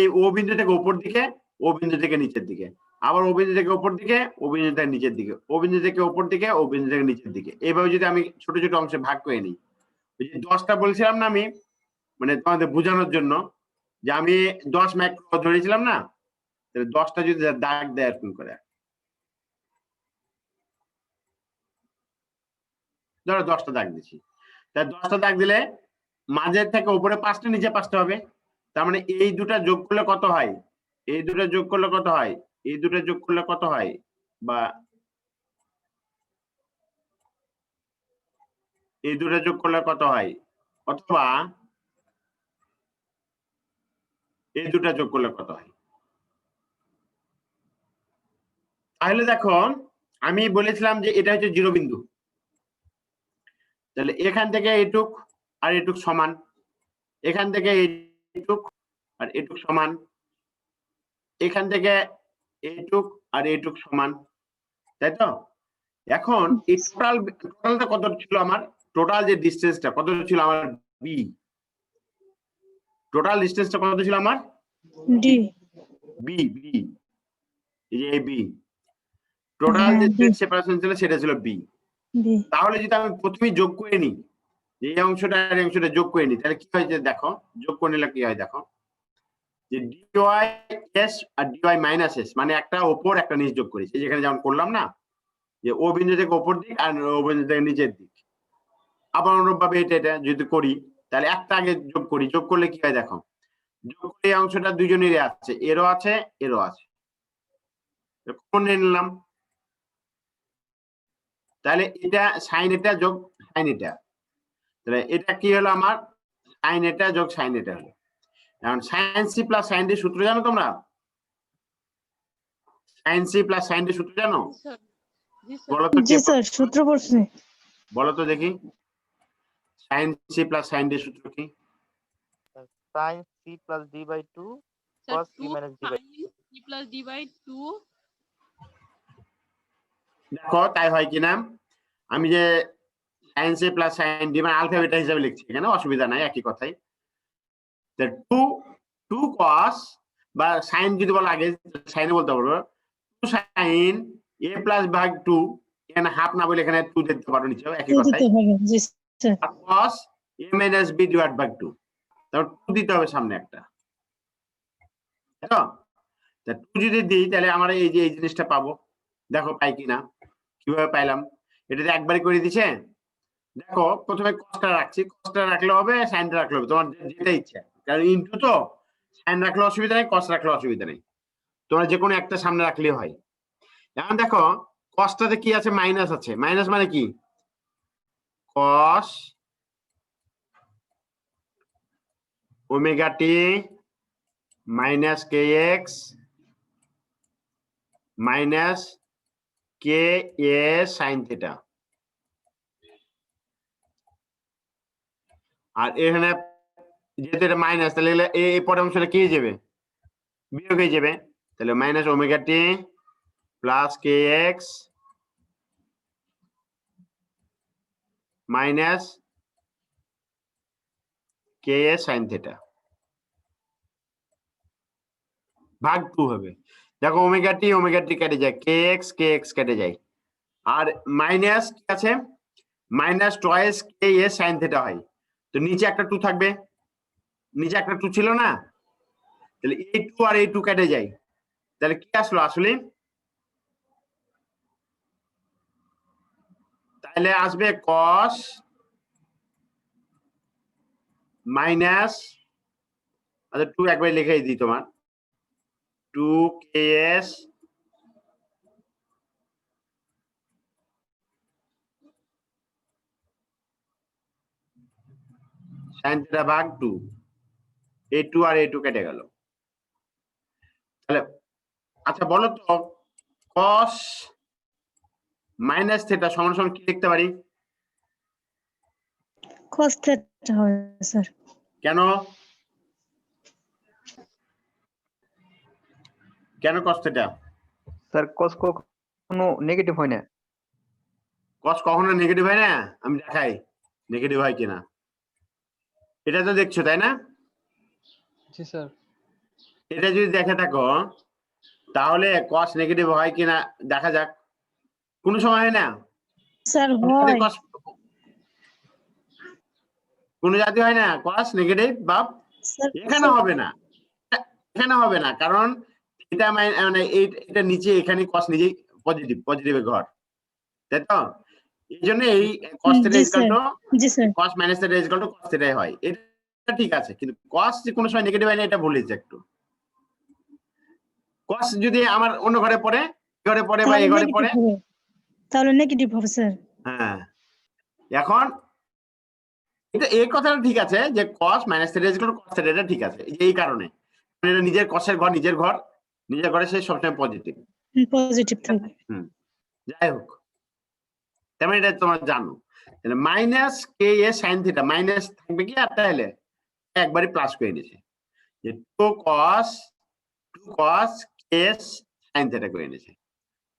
এই ও বিন্দু থেকে উপর দিকে, ও বিন্দু থেকে নিচের দিকে, আবার ও বিন্দু থেকে উপর দিকে, ও বিন্দু থেকে নিচের দিকে, ও বিন্দু থেকে উপর দিকে, ও বিন্দু থেকে নিচের দিকে, এইভাবে যদি আমি ছোট ছোট অংশে ভাগ করে নিই, ওই যে 10টা বলছিলাম না আমি, মানে তোমাদের বোঝানোর জন্য যে আমি 10 মাইক্রো ধরেছিলাম না, 10টা যদি দাগ দেয় এরকম করে, ধরো 10টা দাগ দিচ্ছি, তাই 10টা দাগ দিলে মাঝের থেকে উপরে 5টা নিচে 5টা হবে। তার মানে এই দুটা যোগ করলে কত হয়, এই দুটো যোগ করলে কত হয়, এই দুটো যোগ করলে কত হয়, বা এই দুটো যোগ করলে কত হয়, অথবা এই দুটা যোগ করলে কত হয়। তাহলে দেখো আমি বলেছিলাম যে এটা হচ্ছে জিরো বিন্দু, তাহলে এখান থেকে এটুক আর এটুক সমান, এখান থেকে এটুক আর এটুক সমান, এখান থেকে এইটুক আর এইটুক সমান, তাই তো? এখন এই টোটালটা কত ছিল আমার, টোটাল যে ডিসটেন্সটা কত ছিল আমার বি, টোটাল ডিসটেন্সটা কত ছিল আমার ডি। বি, বি, এই যে বি, টোটাল যে স্ট্রেট সেপারেশন ছিল সেটা ছিল বি। বি। তাহলে যদি আমি প্রথমেই যোগ করে নিই, এই অংশটা আর এই অংশটা যোগ করে নিই, তাহলে কি হয় যে দেখো যোগ করে নিলে কি হয়, দেখো যে ডিওয়াই এস আর ডিওয়াই মাইনাস এস, মানে একটা ওপর একটা নিচ যোগ করেছি, যেখানে যেমন করলাম না যে ও বিন্দু থেকে ওপর দিক আর ও বিন্দু থেকে নিচের দিক। আবার অনুরূপভাবে এটা যদি করি তাহলে একটা আগে যোগ করি, যোগ করলে কি হয় দেখো, যোগ করে এই অংশটা দুজনেরই আছে, এরও আছে এরও আছে, কোন নিলাম, তাহলে এটা সাইন এটা যোগ সাইন এটা, তাহলে এটা কি হলো আমার সাইন এটা যোগ সাইন এটা হলো। এখন sine C plus sine D সূত্র জানো তোমরা? Sine C plus sine D সূত্র জানো? বলো তো জি স্যার, সূত্র পড়ছি। বলো তো দেখি, sine C plus sine D সূত্র কি? sin c plus d by 2 cos c minus d by 2 c plus d by 2। দেখো তাই হয় কিনা, আমি যে sine C plus sine D মানে আলফা বিটা হিসাবে লিখছি, এখানে অসুবিধা নাই, একই কথাই। 2 cos বা সাইন যদি বলো আগে সাইনে বলতে পারবো, 2 sin a প্লাস ভাগ 2, এখানে হাফ না বলে এখানে 2 দিতে পারো নিচে, একই কথাই। দিতে হবে। জি স্যার। আর cos a minus b divided by 2, তারপর 2 দিতে হবে সামনে একটা, তাই তো? তা 2 যদি দিই তাহলে আমরা এই যে এই জিনিসটা পাবো, দেখো পাই কিনা, কিভাবে পাইলাম, এটাতে একবারই করে দিছে। দেখো প্রথমে কসটা রাখছি, কসটা রাখলে হবে সাইনটা রাখলে হবে, তোমার যেটা ইচ্ছা, কারণ ইনটু তো, সাইন রাখলে অসুবিধা নেই, কস রাখলে অসুবিধা নেই, তোমরা যে কোনো একটা সামনে রাখলেই হয়। এখন দেখো কসটাতে কি আছে, মাইনাস আছে, মাইনাস মানে কি, কস omega t minus K X minus কে এ সাইন থিটা, আর এখানে যেহেতু এটা মাইনাস তাহলে এই পরের অংশটা কি হয়ে যাবে, বিয়োগ হয়ে যাবে, তাহলে মাইনাস ওমেগা টি প্লাস কে এক্স মাইনাস কে এ সাইন থিটা ভাগ 2 হবে। দেখো ওমেগা টি কেটে যায়, কে এক্স কেটে যায়, আর মাইনাস কি আছে, মাইনাস টয়েস কে এ সাইন থিটা হয়। তো নিচে একটা 2 থাকবে, নিচে একটা 2 ছিল না, তাহলে এই 2 আর এই 2 কেটে যায়, তাহলে কি আসলো আসলে, তাহলে আসবে cos মাইনাস, আচ্ছা 2 একবার লিখেই দিই তোমার, 2ks sin থিটা ভাগ 2, এই 2 আর এই 2 কেটে গেল। তাহলে আচ্ছা বলো তো cos মাইনাস থিটা সমান সমান কি লিখতে পারি? cos theta হয় স্যার। কেন কেন cos থিটা? স্যার cos কখনো নেগেটিভ হয় না। cos কখনো নেগেটিভ হয় না? আমি দেখাই নেগেটিভ হয় কিনা। এটা তো দেখছো তাই না? জি স্যার। এটা যদি দেখে থাকো তাহলে cos নেগেটিভ হয় কিনা দেখা যাক। কোন সময় হয় না? স্যার হয়। cos কোন জাতি হয় না cos নেগেটিভ ভাব? স্যার এখানে হবে না, এখানে হবে না, কারণ এটা মানে এটা নিচে, এখানে cos নিজেই পজিটিভে ঘর, তাই তো? এই জন্য এই cos theta G is equal sir, to G sir. cos minus theta is equal to cos theta হয়, এটা ঠিক আছে। কিন্তু cos যে কোনো সময় নেগেটিভ হয় না এটা ভুলেছে একটু। cos যদি আমার অন্য ঘরে পড়ে, ঘরে পড়ে বা তাহলে এই ঘরে নেগেটিভ পড়ে, হবে, তাহলে নেগেটিভ হবে স্যার। হ্যাঁ এখন এটা এই কথাটা ঠিক আছে যে cos minus theta is equal to cos theta, এটা ঠিক আছে এই কারণে এটা নিজের cos-এর ঘর, নিজের ঘরে সে সবসময় পজিটিভ। পজিটিভ থাকবে। যাই হোক, তেমন এটা তোমরা জানো। তাহলে মাইনাস কে এ সাইন থিটা মাইনাস থাকবে কি, আর তাহলে একবারই প্লাস করে নিয়েছে যে 2 cos কে সাইন থিটা করে নিয়েছে।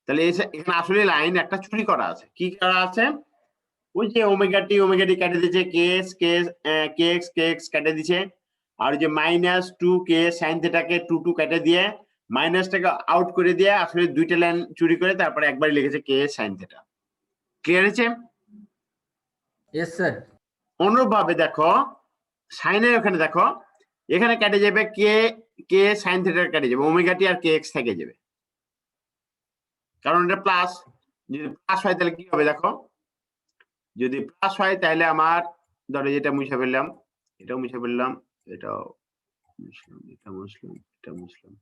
তাহলে এখানে আসলে লাইন একটা চুরি করা আছে। কি করা আছে? ওই যে ওমেগা টি কেটে দিয়েছে, কে এক্স কেটে দিয়েছে, আর যে মাইনাস 2 কে সাইন থিটাকে 2 কেটে দিয়ে মাইনাসটাকে আউট করে দিয়ে আসলে দুইটা লাইন চুরি করে তারপরে একবারই লিখেছে কে সাইন থিটা। ক্লিয়ার হয়েছে? Yes sir. অনুরূপভাবে দেখো সাইনের ওখানে দেখো, এখানে কেটে যাবে কে সাইন থিটা কেটে যাবে, ওমেগা টি আর কে এক্স থেকে যাবে, কারণ এটা প্লাস। যদি প্লাস হয় তাহলে কি হবে দেখো, যদি প্লাস হয় তাহলে আমার ধরো যেটা মুছে ফেললাম, এটাও মুছে ফেললাম, এটাও মুছলাম, এটা মুছলাম, এটা মুছলাম,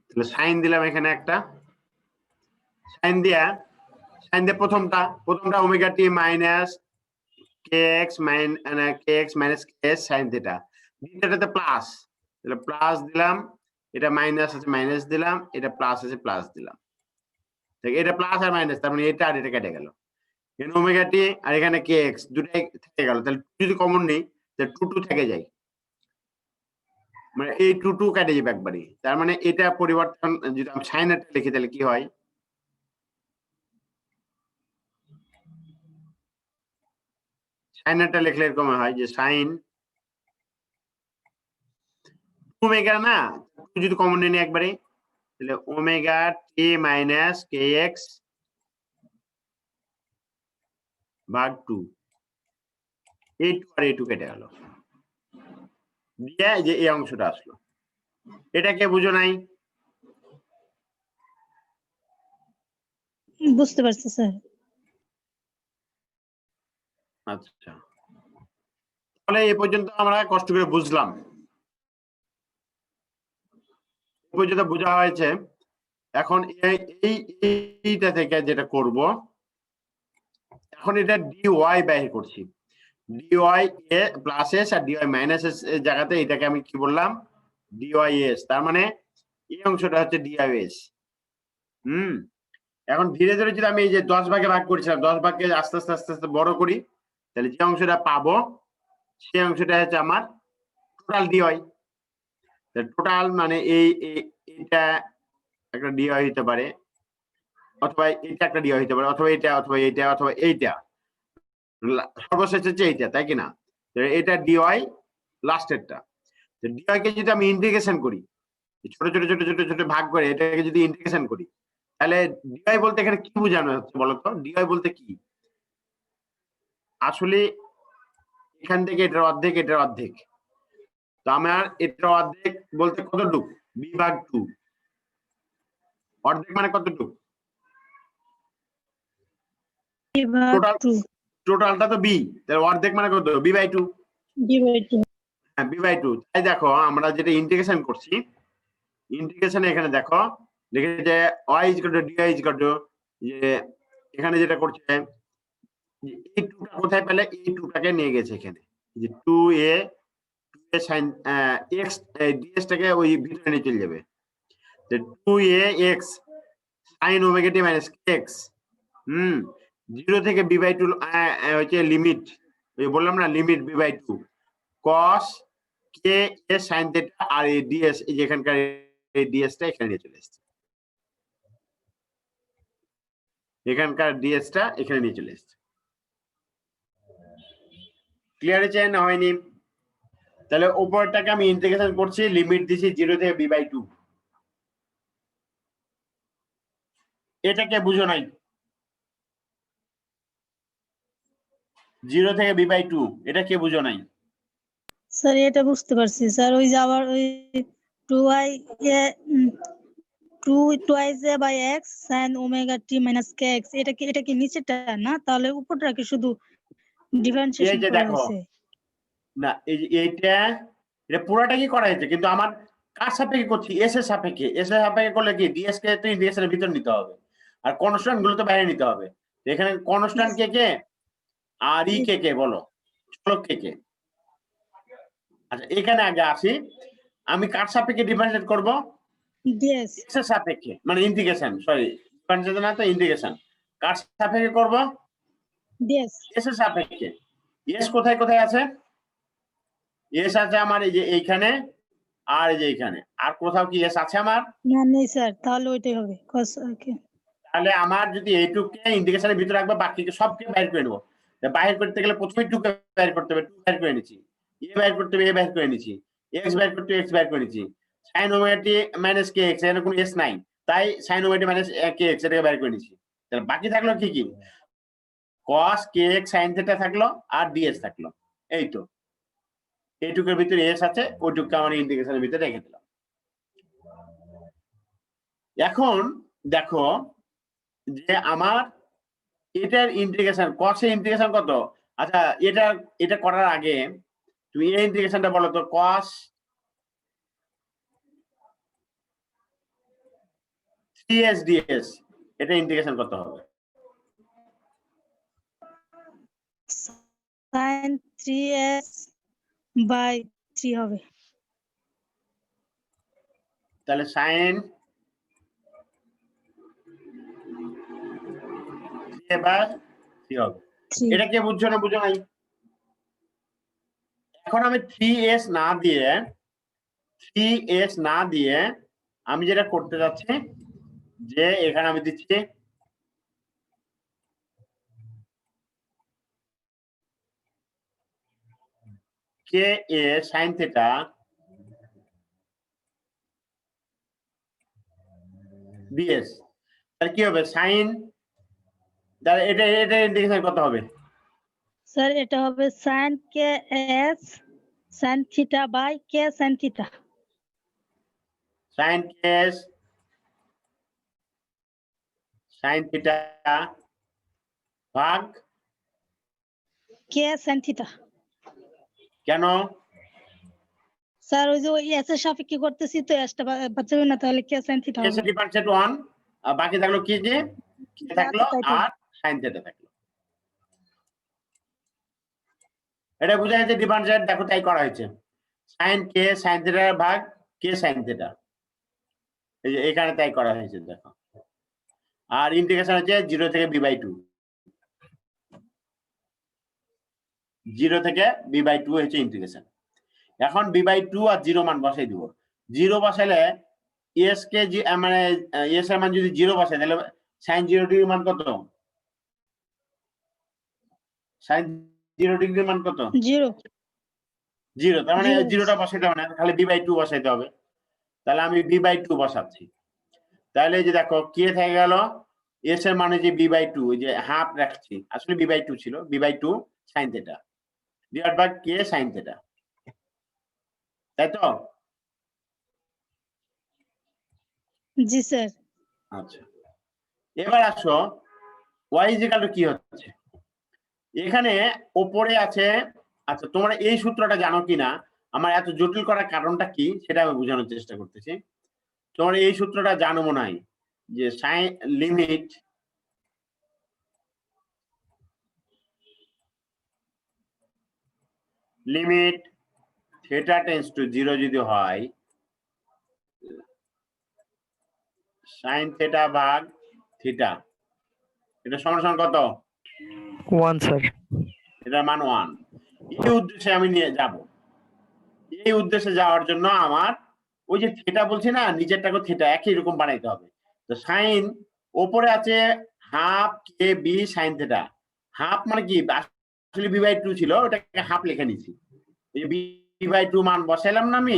তাহলে সাইন দিলাম, এখানে একটা সাইন দিয়ে প্রথমটা omega t minus K X minus কে সাইন থিটা, দ্বিতীয়টাতে প্লাস, তাহলে প্লাস দিলাম, এটা মাইনাস আছে মাইনাস দিলাম, এটা প্লাস আছে প্লাস দিলাম, এটা প্লাস আর মাইনাস, তার মানে এটা আর এটা কেটে গেল, এখানে ওমেগা টি আর এখানে কে এক্স দুটাই থেকে গেল। তাহলে যদি কমন নেই তাহলে 2 থেকে যায়, মানে এই 2 কেটে যাবে একবারই। তার মানে এটা পরিবর্তন, যদি আমি সাইনটা লিখি তাহলে কি হয়, সাইনটা লিখলে এরকম হয় যে সাইন ওমেগা না, যদি কমন নেই একবারে, তাহলে omega t minus K x ভাগ 2, এই 2 আর এই 2 কেটে গেল দিয়ে যে এই অংশটা আসলো। এটাকে বুঝো নাই? বুঝতে পারছি স্যার। আচ্ছা, তাহলে এই পর্যন্ত আমরা কষ্ট করে বুঝলাম, এই পর্যন্ত বোঝা হয়েছে। এখন এইটা থেকে যেটা করব, এখন এটা ডিওয়াই বাহির করছি, ডিওয়াই এ প্লাস এস আর ডিওয়াই মাইনাস এস এর জায়গাতে এটাকে আমি কি বললাম, ডিওয়াই এস, তার মানে এই অংশটা হচ্ছে ডিওয়াই এস। এখন ধীরে ধীরে যদি আমি এই যে 10 ভাগে ভাগ করেছিলাম, 10 ভাগকে আস্তে আস্তে বড় করি, তাহলে যে অংশটা পাবো সেই অংশটা হচ্ছে আমার টোটাল ডিওয়াই। টোটাল মানে এইটা একটা ডিওয়াই হতে পারে, অথবা এটা একটা ডিওয়াই হতে পারে, অথবা এটা, অথবা এইটা, অথবা এইটা, সর্বশেষ হচ্ছে এইটা, তাই কিনা? এটা ডিওয়াই লাস্টেরটা। ডিওয়াই কে যদি আমি ইন্টিগ্রেশন করি, ছোট ছোট ছোট ছোট ছোট ভাগ করে এটাকে যদি ইন্টিগ্রেশন করি, তাহলে ডিওয়াই বলতে এখানে কি বোঝানো হচ্ছে বলতো? ডিওয়াই বলতে কি? আসলে এখান থেকে এটার অর্ধেক, এটার অর্ধেক। তো আমার এটার অর্ধেক বলতে কতটুকু? বি ভাগ 2। অর্ধেক মানে কতটুকু? টোটাল টোটালটা তো বি, তাহলে অর্ধেক মানে কত? B by 2। হ্যাঁ, বি বাই 2। তাই দেখো আমরা যেটা ইন্টিগ্রেশন করছি, ইন্টিগ্রেশন এখানে দেখো লিখেছে y = dy = যে এখানে যেটা করছে এই 2টা কোথায় পেলে? এই 2টাকে নিয়ে গেছে এখানে, যে 2a sin x ds টাকে ওই ভিতরে নিয়ে চলে যাবে। তো 2ax sin omega t minus kx 0 থেকে b বাই 2 হচ্ছে লিমিট, ওই বললাম না limit b by 2 cos k a sin theta আর এই ds, এই যে এখানকার এই ds টা এখানে নিয়ে চলে এসেছে, এখানকার ds টা এখানে নিয়ে চলে এসেছে। ক্লিয়ার হয়েছে না হয়নি? তাহলে উপরটাকে আমি ইন্টিগ্রেশন করছি, লিমিট দিছি 0 থেকে b বাই 2। এটাকে বুঝো নাই? 0 থেকে b বাই 2 এটা কে বুঝো নাই? স্যার এটা বুঝতে পারছি স্যার, ওই যে আবার ওই 2y A 2 twice a by x sin omega t minus kx, এটা কি নিচেটা না? তাহলে উপরটাকে শুধু ডিফারেন্সিয়েশন এই যে করা দেখো, হয়েছে। না এই যে এটা পুরোটা কি করা হয়েছে, কিন্তু আমার কার সাপেক্ষে করছি? এস এর সাপেক্ষে। এস এর সাপেক্ষে করলে কি ডিএস কে তো ইন্টিগ্রেশন এর ভিতর নিতে হবে, আর কনস্ট্যান্ট গুলো তো বাইরে নিতে হবে। এখানে কনস্ট্যান্ট কে কে আর ই কে কে বলো, চলক কে কে? আচ্ছা এখানে আগে আসি, আমি কার সাপেক্ষে ডিফারেন্সিয়েট করব? ডিএস এস এর সাপেক্ষে, মানে ইন্টিগ্রেশন, সরি ডিফারেন্সিয়েশন না তো ইন্টিগ্রেশন। কার সাপেক্ষে করব? ডিএস এস এর সাপেক্ষে। এস কোথায় কোথায় আছে? এস আছে আমার এই যে এইখানে, আর এই যে এইখানে। আর কোথাও কি এস আছে আমার? না নেই স্যার, তাহলে ওইটাই হবে cos ওকে। তাহলে আমার যদি এইটুকুকে ইন্টিগ্রেশনের ভিতরে রাখবো, বাকিকে সবকে বাইর করে নেবো। বাইর করতে গেলে প্রথমে 2 কে বাইর করতে হবে, 2 বাইর করে নিচ্ছি। এ বাইর করতে হবে, এ বাইর করে নিচ্ছি। এক্স বাইর করতে হবে, এক্স বাইর করে নিচ্ছি। sin omega t minus kx এখানে কোনো এস নাই, তাই sin omega t minus kx এটাকে বাইর করে নিচ্ছি। তাহলে বাকি থাকলো কি কি? cos kx sin theta থাকলো আর ds থাকলো। এই তো এইটুকুর ভিতরে এস আছে, ওইটুকুকে আমার ইন্টিগ্রেশনের ভিতরে রেখে দিলাম। এখন দেখো যে আমার এটার ইন্টিগ্রেশন, cos এর ইন্টিগ্রেশন কত? আচ্ছা এটা করার আগে তুমি এই ইন্টিগ্রেশনটা বলো তো, cos 3s ds এটা ইন্টিগ্রেশন কত হবে? sin 3s by 3 হবে। তাহলে sin 3 হবে। 3 এটা কে বুঝছো না বুঝো নাই? এখন আমি 3s না দিয়ে আমি যেটা করতে যাচ্ছি, যে এখানে আমি দিচ্ছি কে এ sin theta ds, তাহলে কি হবে? sin, তাহলে এটা ইন্টিগ্রেশন কত হবে? স্যার এটা হবে sin kx sin theta by k sin theta। sin kx sin theta ভাগ k sin theta। কেন? স্যার ওই যে ওই s এর সাপেক্ষে করতেছি তো s-টা বাঁচাবে না, তাহলে k sin theta এস হবে। ডিফারেন্সিয়েট 1, আর বাকি থাকলো কি, যে কি থাকলো আর sin theta থাকলো। এটা বোঝা যাচ্ছে ডিফারেন্সিয়েট, দেখো তাই করা হয়েছে। sin k sin theta ভাগ k sin theta, এই যে এখানে তাই করা হয়েছে দেখো। আর ইন্টিগ্রেশন হচ্ছে 0 থেকে b বাই 2। 0 থেকে b/2 হচ্ছে ইন্টিগ্রেশন। এখন b/2 আর 0 মান বসাই দিব। 0 বসাইলে s কে মানে s এর মান যদি 0 বসাই তাহলে sin 0 ডিগ্রি মান কত? sin 0 ডিগ্রি মান কত? 0 0। তার মানে 0 0টা বসাইতে হবে না, খালি b/2 বসাইতে হবে। তাহলে আমি b/2 বসাচ্ছি। তাহলে এই যে দেখো কি থেকে গেল, s এর মানে যে b/2, ওই যে হাফ রাখছি, আসলে b/2 ছিল, b/2 sin θ divide by k sin θ, তাই তো? জি স্যার। আচ্ছা, এবার আসো y কি হচ্ছে এখানে উপরে আছে। আচ্ছা, তোমরা এই সূত্রটা জানো কিনা, আমার এত জটিল করার কারণটা কি সেটা আমি বোঝানোর চেষ্টা করতেছি। তোমরা এই সূত্রটা জানো মনে হয় যে sin limit theta tends to 0 যদি হয়, sin θ ভাগ থিটা, এটা সমান কত? 1 স্যার। এটার মান 1। এই উদ্দেশ্যে আমি নিয়ে যাব। এই উদ্দেশ্যে যাওয়ার জন্য আমার ওই যে থিটা বলছি না, নিচেরটাকে থিটা একই রকম বানাইতে হবে। তো সাইন ওপরে আছে half K B sine theta. Half মানে কি, আসলে b/2 ছিল, ওটাকে হাফ লিখে নিছি। এই b/2 মান বসাইলাম না আমি,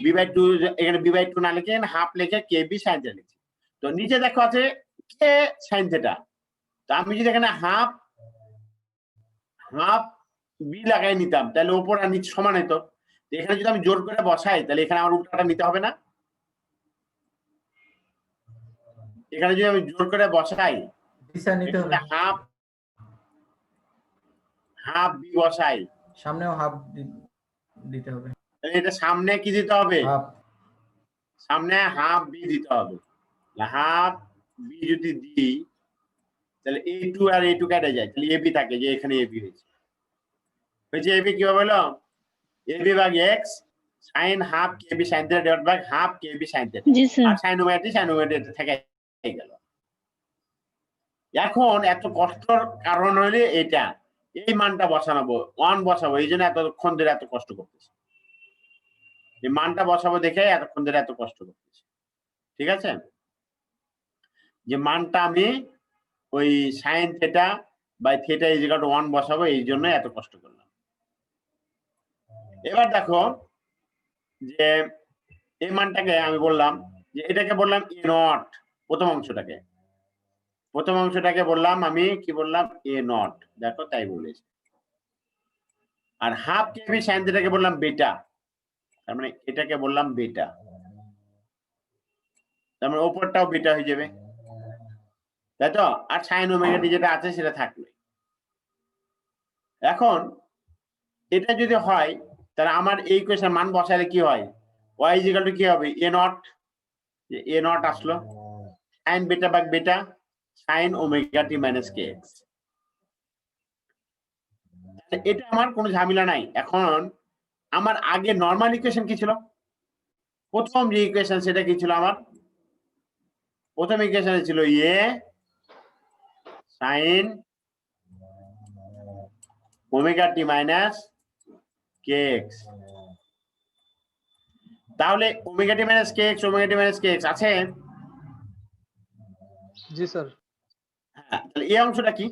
b/2 এখানে b/2 না লিখে হাফ লিখে কে বি সাইন থিটা লিখছি। তো নিচে দেখো আছে কে সাইন থিটা। তো আমি যদি এখানে হাফ বি লাগাই নিতাম তাহলে উপর আর নিচে সমান হতো। এখানে যদি আমি জোর করে বসাই তাহলে এখানে আমার উল্টাটা নিতে হবে না? এখানে যদি আমি জোর করে বসাই, দিশা নিতে হবে, হাফ বি বসাই, সামনেও হাফ দিতে হবে, তাহলে এটা সামনে কি দিতে হবে? হাফ। সামনে হাফ বি দিতে হবে। হাফ বি যদি দিই তাহলে a2 আর a2 কেটে যায়, তাহলে ab থাকে, যে এখানে ab হয়েছে। ab কি হবে হলো ab ভাগ x sin half kb sin θ divide by half kb sin θ, জি স্যার। আর sin ওমেগা t থেকে গেল। এখন এত কষ্টর কারণ হলে এটা, এই মানটা বসাবো 1 বসাবো, এই জন্য এতক্ষণ ধরে এত কষ্ট করতেছি। এই মানটা বসাবো দেখে এতক্ষণ ধরে এত কষ্ট করতেছি, ঠিক আছে? যে মানটা আমি ওই sine theta by theta is equal to 1 বসাবো, এই জন্য এত কষ্ট করলাম। এবার দেখো যে এই মানটাকে আমি বললাম যে এটাকে বললাম এ নট, প্রথম অংশটাকে বললাম আমি কি বললাম, এ নট, দেখো তাই বলেছি। আর হাফ কেবি সাইন থিটাকে বললাম বেটা, তার মানে এটাকে বললাম বেটা, তার মানে উপরটাও বেটা হয়ে যাবে, তাই তো? আর সাইন ওমেগা টি যেটা আছে সেটা থাকবে। এখন এটা যদি হয় তাহলে আমার এই কোয়েশ্চেন মান বসালে কি হয়, y ইজ ইকুয়াল টু কি হবে, এ নট আসলো, সাইন বেটা ভাগ বেটা সাইন ওমেগা টি মাইনাস কে এক্স। এটা আমার কোনো ঝামেলা নাই। এখন আমার আগে নরমাল ইকুয়েশন কি ছিল, প্রথম যে ইকুয়েশন সেটা কি ছিল, আমার প্রথম ইকুয়েশনে ছিল এ সাইন ওমেগা টি মাইনাস কে এক্স। তাহলে omega t minus K x আছে? জি স্যার। হ্যাঁ, তাহলে এই অংশটা কি,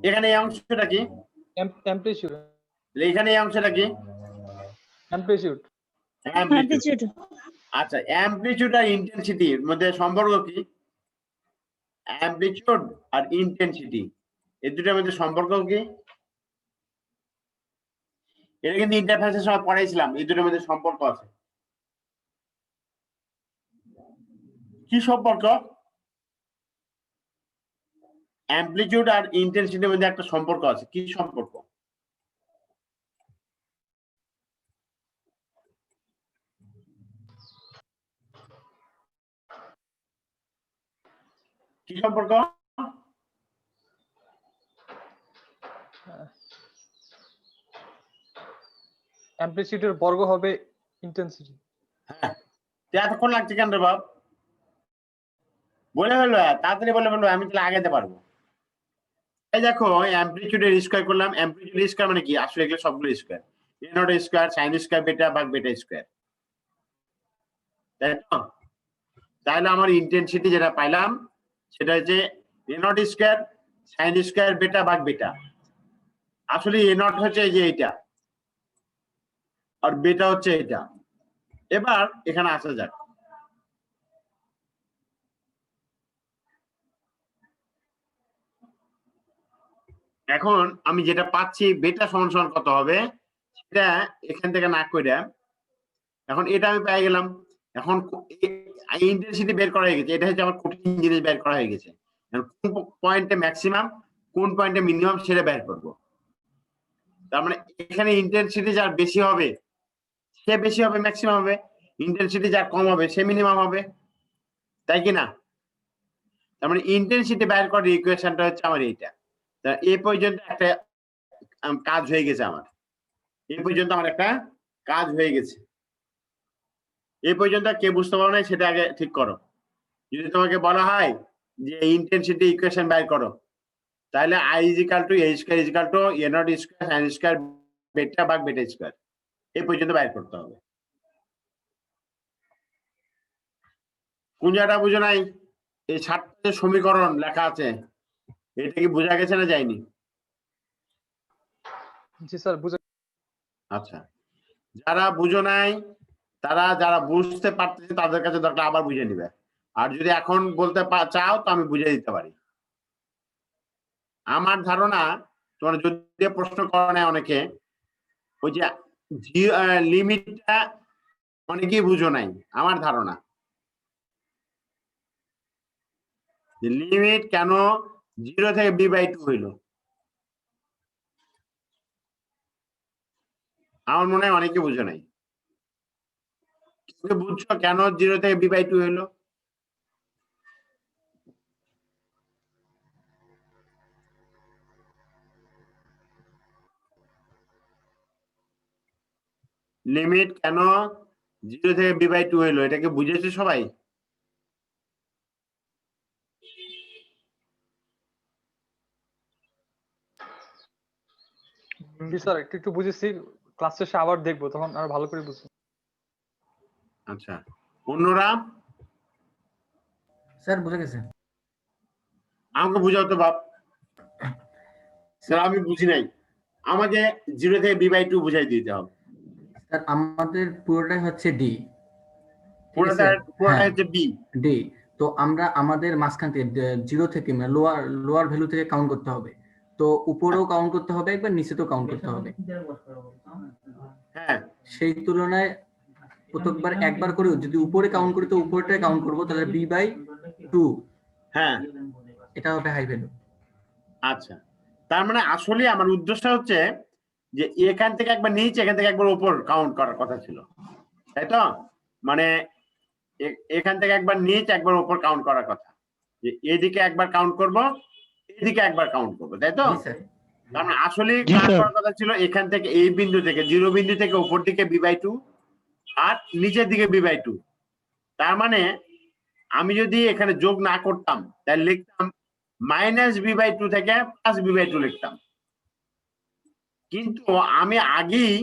এখানে এই অংশটা কি, অ্যামপ্লিটিউড। তাহলে এখানে এই অংশটা কি, অ্যামপ্লিটিউড। অ্যামপ্লিটিউড। আচ্ছা, অ্যামপ্লিটিউড আর ইন্টেন্সিটির মধ্যে সম্পর্ক কি? অ্যামপ্লিটিউড আর ইন্টেন্সিটি এই দুটোর মধ্যে সম্পর্ক কি? এটা কিন্তু ইন্টারফেসের সময় পড়াইছিলাম, এই দুটোর মধ্যে সম্পর্ক আছে। কি সম্পর্ক? অ্যামপ্লিটিউড আর ইন্টেন্সিটির মধ্যে একটা সম্পর্ক আছে। কি সম্পর্ক? কি সম্পর্ক? অ্যামপ্লিটিউডের বর্গ হবে ইন্টেন্সিটি। হ্যাঁ, এতক্ষণ লাগছে কেন রে বাপ? বলে ফেলবো, তাড়াতাড়ি বলে ফেলবো, আমি তাহলে আগাতে পারবো। এই দেখো অ্যামপ্লিটিউডের স্কয়ার করলাম, অ্যামপ্লিটিউড স্কয়ার মানে কি, আসলে এগুলো সবগুলো square, A not square sine square beta ভাগ বেটা স্কয়ার, তাই তো? তাহলে আমার ইন্টেনসিটি যেটা পাইলাম সেটা হচ্ছে এ not square sine square beta ভাগ বেটা। আসলে এ নট হচ্ছে এই যে এইটা, আর বেটা হচ্ছে এটা। এবার এখানে আসা যাক, এখন আমি যেটা পাচ্ছি বেটা সমান সমান কত হবে সেটা এখান থেকে না করে এখন এটা আমি পেয়ে গেলাম। এখন ইন্টেনসিটি বের করা হয়ে গেছে, এটা হচ্ছে আমার কঠিন জিনিস বের করা হয়ে গেছে। কোন পয়েন্টে ম্যাক্সিমাম কোন পয়েন্টে মিনিমাম সেটা বের করব। তার মানে এখানে ইন্টেনসিটি যার বেশি হবে সে বেশি হবে, ম্যাক্সিমাম হবে, ইন্টেনসিটি যার কম হবে সে মিনিমাম হবে, তাই কি না? তার মানে ইন্টেনসিটি বের করার ইকুয়েশনটা হচ্ছে আমার এইটা। এই পর্যন্ত একটা কাজ হয়ে গেছে আমার, এই পর্যন্ত আমার একটা কাজ হয়ে গেছে। এই পর্যন্ত কে বুঝতে পারো না সেটা আগে ঠিক করো। যদি তোমাকে বলা হয় যে ইন্টেনসিটি ইকুয়েশন বের করো, তাহলে I is equal to A square is equal to A not square sine square beta ভাগ বেটা স্কয়ার, এই পর্যন্ত বের করতে হবে। কোন জায়গাটা বুঝো নাই? এই 7টা যে সমীকরণ লেখা আছে এটা কি বোঝা গেছে না যায়নি? জি স্যার বুঝে। আচ্ছা, যারা বুঝো নাই তারা, যারা বুঝতে পারতেছে তাদের কাছে দরকার আবার বুঝে নিবে, আর যদি এখন বলতে চাও তো আমি বুঝে দিতে পারি। আমার ধারণা তোমার যদি প্রশ্ন করে না অনেকে, ওই যে লিমিটটা অনেকেই বুঝো নাই। আমার ধারণা যে লিমিট কেন 0 থেকে b/2 হইল, আমার মনে হয় অনেকে বুঝো নাই। কেউ বুঝছো কেন 0 থেকে b/2 হইলো? লিমিট কেন 0 থেকে b/2 হইলো, এটাকে বুঝেছে সবাই? জি স্যার একটু একটু বুঝেছি, ক্লাস শেষে আবার দেখবো তখন আর ভালো করে বুঝবো। আচ্ছা, অন্যরা স্যার বুঝে গেছে। আমাকে বুঝাও তো বাপ। স্যার আমি বুঝি নাই, আমাকে 0 থেকে b/2 বুঝাই দিতে হবে। স্যার আমাদের পুরোটাই হচ্ছে ডি, পুরোটা হচ্ছে b। ডি। তো আমরা আমাদের মাঝখান থেকে 0 থেকে মানে লোয়ার ভ্যালু থেকে কাউন্ট করতে হবে। তো উপরেও কাউন্ট করতে হবে একবার, নিচেতেও কাউন্ট করতে হবে। হ্যাঁ, সেই তুলনায় প্রত্যেকবার একবার করে যদি উপরে কাউন্ট করি তো উপরটাই কাউন্ট করব, তাহলে b/2 হ্যাঁ, এটা হবে হাই ভ্যালু। আচ্ছা, তার মানে আসলে আমার উদ্দেশ্য হচ্ছে যে এখান থেকে একবার নিচে এখান থেকে একবার উপর কাউন্ট করার কথা ছিল, তাই তো? মানে এখান থেকে একবার নিচ একবার উপর কাউন্ট করার কথা, যে এদিকে একবার কাউন্ট করব এদিকে একবার কাউন্ট করব, তাই তো? জি স্যার। কারণ আসলে কাউন্ট করার কথা ছিল এখান থেকে এই বিন্দু থেকে 0 বিন্দু থেকে উপর দিকে b/2 আর নিচের দিকে b/2। তার মানে আমি যদি এখানে যোগ না করতাম তাহলে লিখতাম -b/2 থেকে +b/2 লিখতাম, কিন্তু আমি আগেই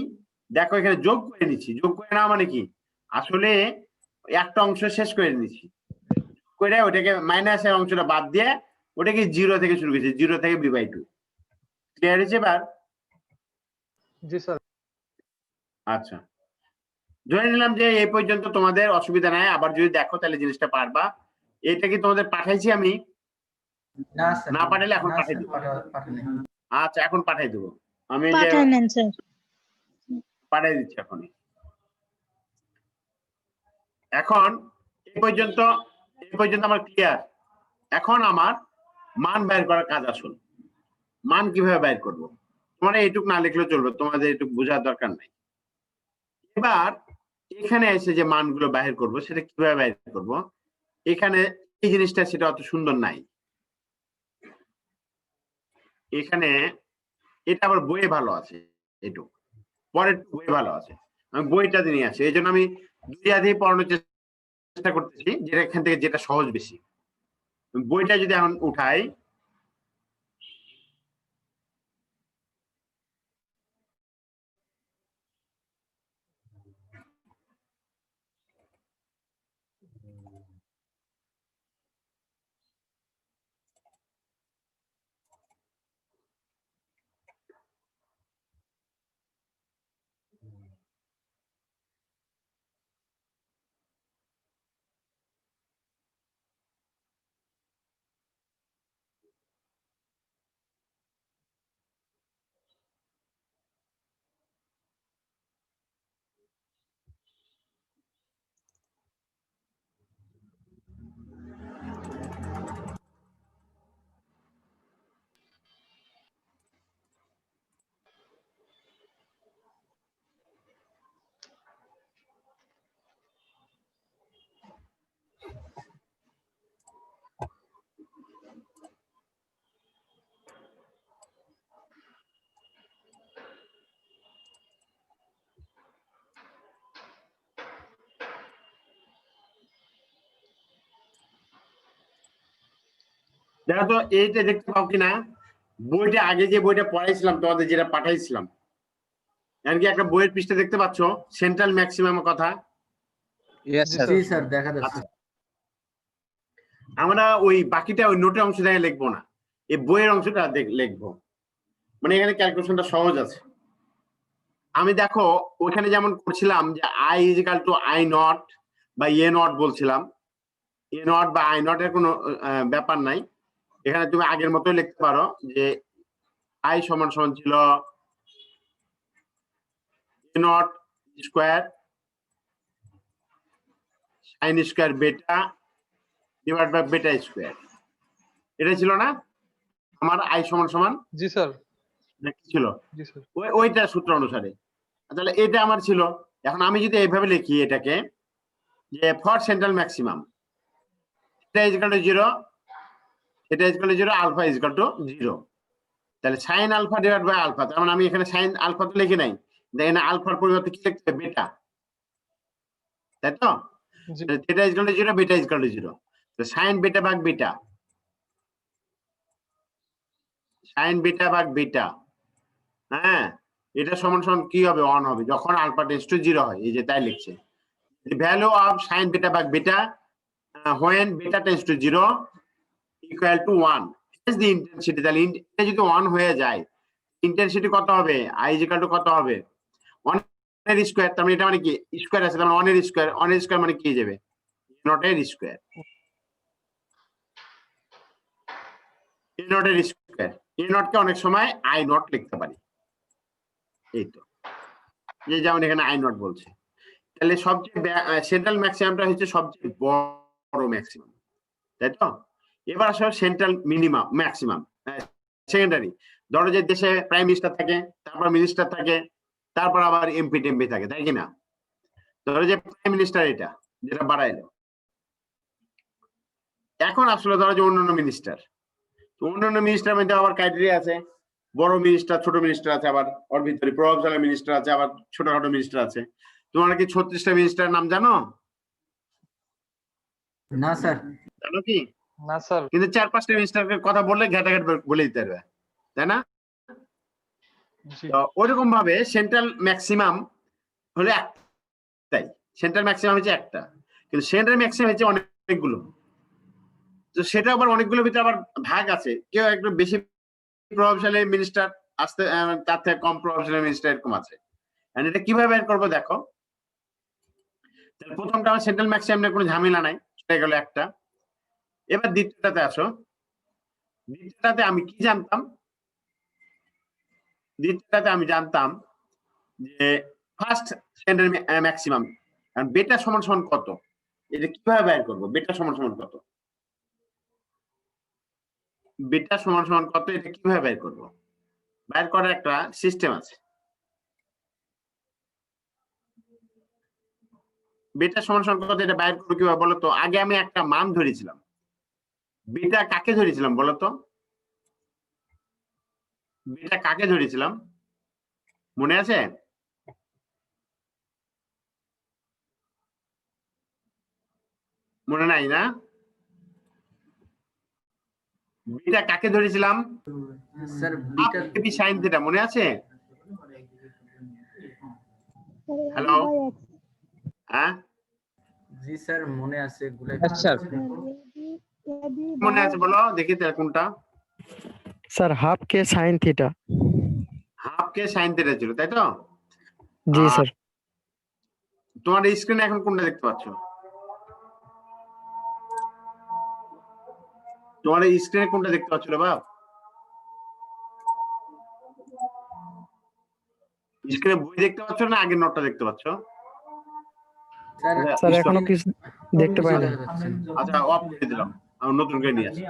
দেখো এখানে যোগ করে নিচ্ছি। যোগ করে না মানে কি, আসলে একটা অংশ শেষ করে নিচ্ছি, করে ওটাকে মাইনাসের অংশটা বাদ দিয়ে ওটাকে 0 থেকে শুরু করেছি, 0 থেকে b/2। ক্লিয়ার হয়েছে এবার? জি স্যার। আচ্ছা, ধরে নিলাম যে এই পর্যন্ত তোমাদের অসুবিধা নাই, আবার যদি দেখো তাহলে জিনিসটা পারবা। এটা কি তোমাদের পাঠাইছি আমি? না স্যার, না পাঠালে এখন না পাঠাই স্যার, দেবো। পাঠানো। আচ্ছা, এখন পাঠাই দেবো আমি, যে পাঠায় নেন স্যার। পাঠাই দিচ্ছি এখনই। এখন এই পর্যন্ত আমার ক্লিয়ার। এখন আমার মান বের করার কাজ আসল। মান কিভাবে বের করব? তোমরা এইটুক না লিখলেও চলবে, তোমাদের এইটুক বোঝার দরকার নাই। এবার এখানে এসে যে মানগুলো বের করব সেটা কিভাবে বের করব, এখানে এই জিনিসটা সেটা অত সুন্দর নাই। এখানে এটা আবার বইয়ে ভালো আছে, এটুক পরের বইয়ে ভালো আছে, আমি বইটা নিয়ে আসি। এই জন্য আমি দুই আধি পড়ানোর চেষ্টা করতেছি, যেটা এখান থেকে যেটা সহজ বেশি। বইটা যদি এখন উঠাই, দেখো তো এইটা দেখতে পাও কিনা, বইটা আগে যে বইটা পড়াইছিলাম তোমাদের, যেটা পাঠাইছিলাম, এমনকি একটা বইয়ের পৃষ্ঠা দেখতে পাচ্ছ সেন্ট্রাল ম্যাক্সিমামের কথা। জি স্যার দেখা যাচ্ছে। আমরা ওই বাকিটা ওই নোটের অংশ দেখে লিখবো না, এই বইয়ের অংশটা লিখবো, মানে এখানে ক্যালকুলেশনটা সহজ আছে। আমি দেখো ওখানে যেমন করছিলাম যে I is equal to I not বা এ নট বলছিলাম, এ নট বা আই নট এর কোনো ব্যাপার নাই। এখানে তুমি আগের মতোই লিখতে পারো যে আই সমান সমান ছিল এ নট স্কোয়ার সাইন স্কোয়ার বেটা ডিভাইড বাই বেটা স্কোয়ার, এটা ছিল না আমার আই সমান সমান? জি স্যার। কি ছিল? জি স্যার। ওইটা সূত্র অনুসারে। তাহলে এটা আমার ছিল। এখন আমি যদি এইভাবে লিখি এটাকে যে ফর সেন্ট্রাল ম্যাক্সিমাম এটা ইজিক্যাল টু 0, এটা is equal to 0, alpha is equal to 0, তাহলে sine alpha divide by alpha, তার মানে আমি এখানে সাইন আলফা তো লিখি নাই, এখানে আলফার পরিবর্তে কি লিখতে হবে? বেটা, তাই তো? থিটা ইজিক্যাল টু 0, বেটা ইজিক্যাল টু 0, তো সাইন বেটা ভাগ বেটা, সাইন বেটা ভাগ বেটা, হ্যাঁ, এটা সমান সমান কি হবে? 1 হবে যখন আলফা টেন্ডস টু 0 হয়। এই যে তাই লিখছে, the value of sin beta by beta when beta tends to 0 equal to 1 is the intensity। তাহলে এটা যদি 1 হয়ে যায় ইন্টেনসিটি কত হবে? i is equal to কত হবে? 1 এর স্কয়ার, তার মানে এটা মানে কি স্কয়ার আছে, তার মানে 1 এর স্কয়ার, 1 এর স্কয়ার মানে কি যাবে? নট এর স্কয়ার, এ নট এর স্কয়ার, এ নট কে অনেক সময় i নট লিখতে পারি, এই তো, এই যেমন এখানে i নট বলছে। তাহলে সবচেয়ে সেন্ট্রাল ম্যাক্সিমামটা হচ্ছে সবচেয়ে বড় ম্যাক্সিমাম, তাই তো? এবার আসলে সেন্ট্রাল মিনিমাম ম্যাক্সিমাম সেকেন্ডারি। ধরো যে দেশে প্রাইম মিনিস্টার থাকে, তারপর মিনিস্টার থাকে, তারপর আবার এমপি টেমপি থাকে, তাই কিনা? ধরো যে প্রাইম মিনিস্টার এটা যেটা বাড়াইলো, এখন আসলে ধরো যে অন্যান্য মিনিস্টার, অন্যান্য মিনিস্টার মধ্যে আবার ক্রাইটেরিয়া আছে, বড় মিনিস্টার ছোট মিনিস্টার আছে, আবার ওর ভিতরে প্রভাবশালী মিনিস্টার আছে, আবার ছোটখাটো মিনিস্টার আছে। তোমরা কি 36টা মিনিস্টারের নাম জানো? না স্যার। জানো কি? না স্যার। কিন্তু 4-5টা মিনিস্টারের কথা বললে ঘাটাঘাট বলে দিতে পারবে, তাই না? ওরকম ভাবে সেন্ট্রাল ম্যাক্সিমাম হলো একটাই, সেন্ট্রাল ম্যাক্সিমাম হচ্ছে একটা, কিন্তু সেন্ট্রাল ম্যাক্সিমাম হচ্ছে অনেকগুলো। তো সেটা আবার অনেকগুলোর ভিতরে আবার ভাগ আছে, কেউ একটু বেশি প্রভাবশালী মিনিস্টার আসতে, তার থেকে কম প্রভাবশালী মিনিস্টার এরকম আছে। এটা কিভাবে বের করবো দেখো, প্রথমটা আমার সেন্ট্রাল ম্যাক্সিমাম নিয়ে কোনো ঝামেলা নাই, সেটা গেল একটা। এবার দ্বিতীয়টাতে আসো, দ্বিতীয়টাতে আমি কি জানতাম? দ্বিতীয়টাতে আমি জানতাম যে ফার্স্ট সেন্ট্রাল ম্যাক্সিমাম বেটা সমান সমান কত, এটা কিভাবে বের করবো? বেটা সমান সমান কত, বেটা সমান সমান কত, এটা কিভাবে বের করবো? বের করার একটা সিস্টেম আছে। বেটা সমান সমান কত এটা বের করবো কিভাবে বলতো? আগে আমি একটা মান ধরেছিলাম, বেটা কাকে ধরেছিলাম বলতো? বেটা কাকে ধরেছিলাম মনে আছে? মনে নাই না? বিটা কাকে ধরেছিলাম? Sir beta B sine theta, মনে আছে? হ্যালো, হ্যাঁ জি স্যার মনে আছে এগুলো। স্যার মনে আছে বলো দেখি তাহলে কোনটা? স্যার হাফ কে সাইন থিটা। হাফ কে সাইন থিটা ছিল, তাই তো? জি স্যার। তোমার স্ক্রিনে এখন কোনটা দেখতে পাচ্ছ? তোমার স্ক্রিনে কোনটা দেখতে পাচ্ছিল বাপ? স্ক্রিনে বই দেখতে পাচ্ছ না আগের নোটটা দেখতে পাচ্ছ? স্যার এখনো কিছু দেখতে পাই না। আচ্ছা অফ করে দিলাম, আমি নতুন করে নিয়ে আসি।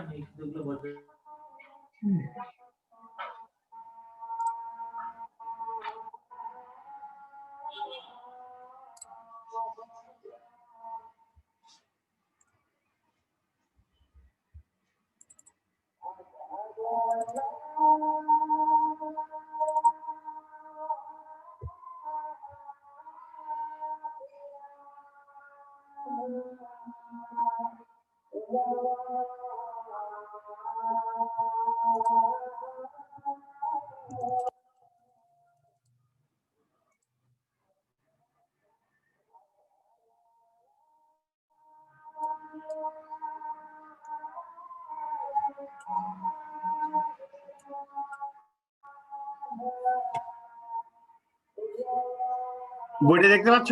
বইটা দেখতে পাচ্ছ?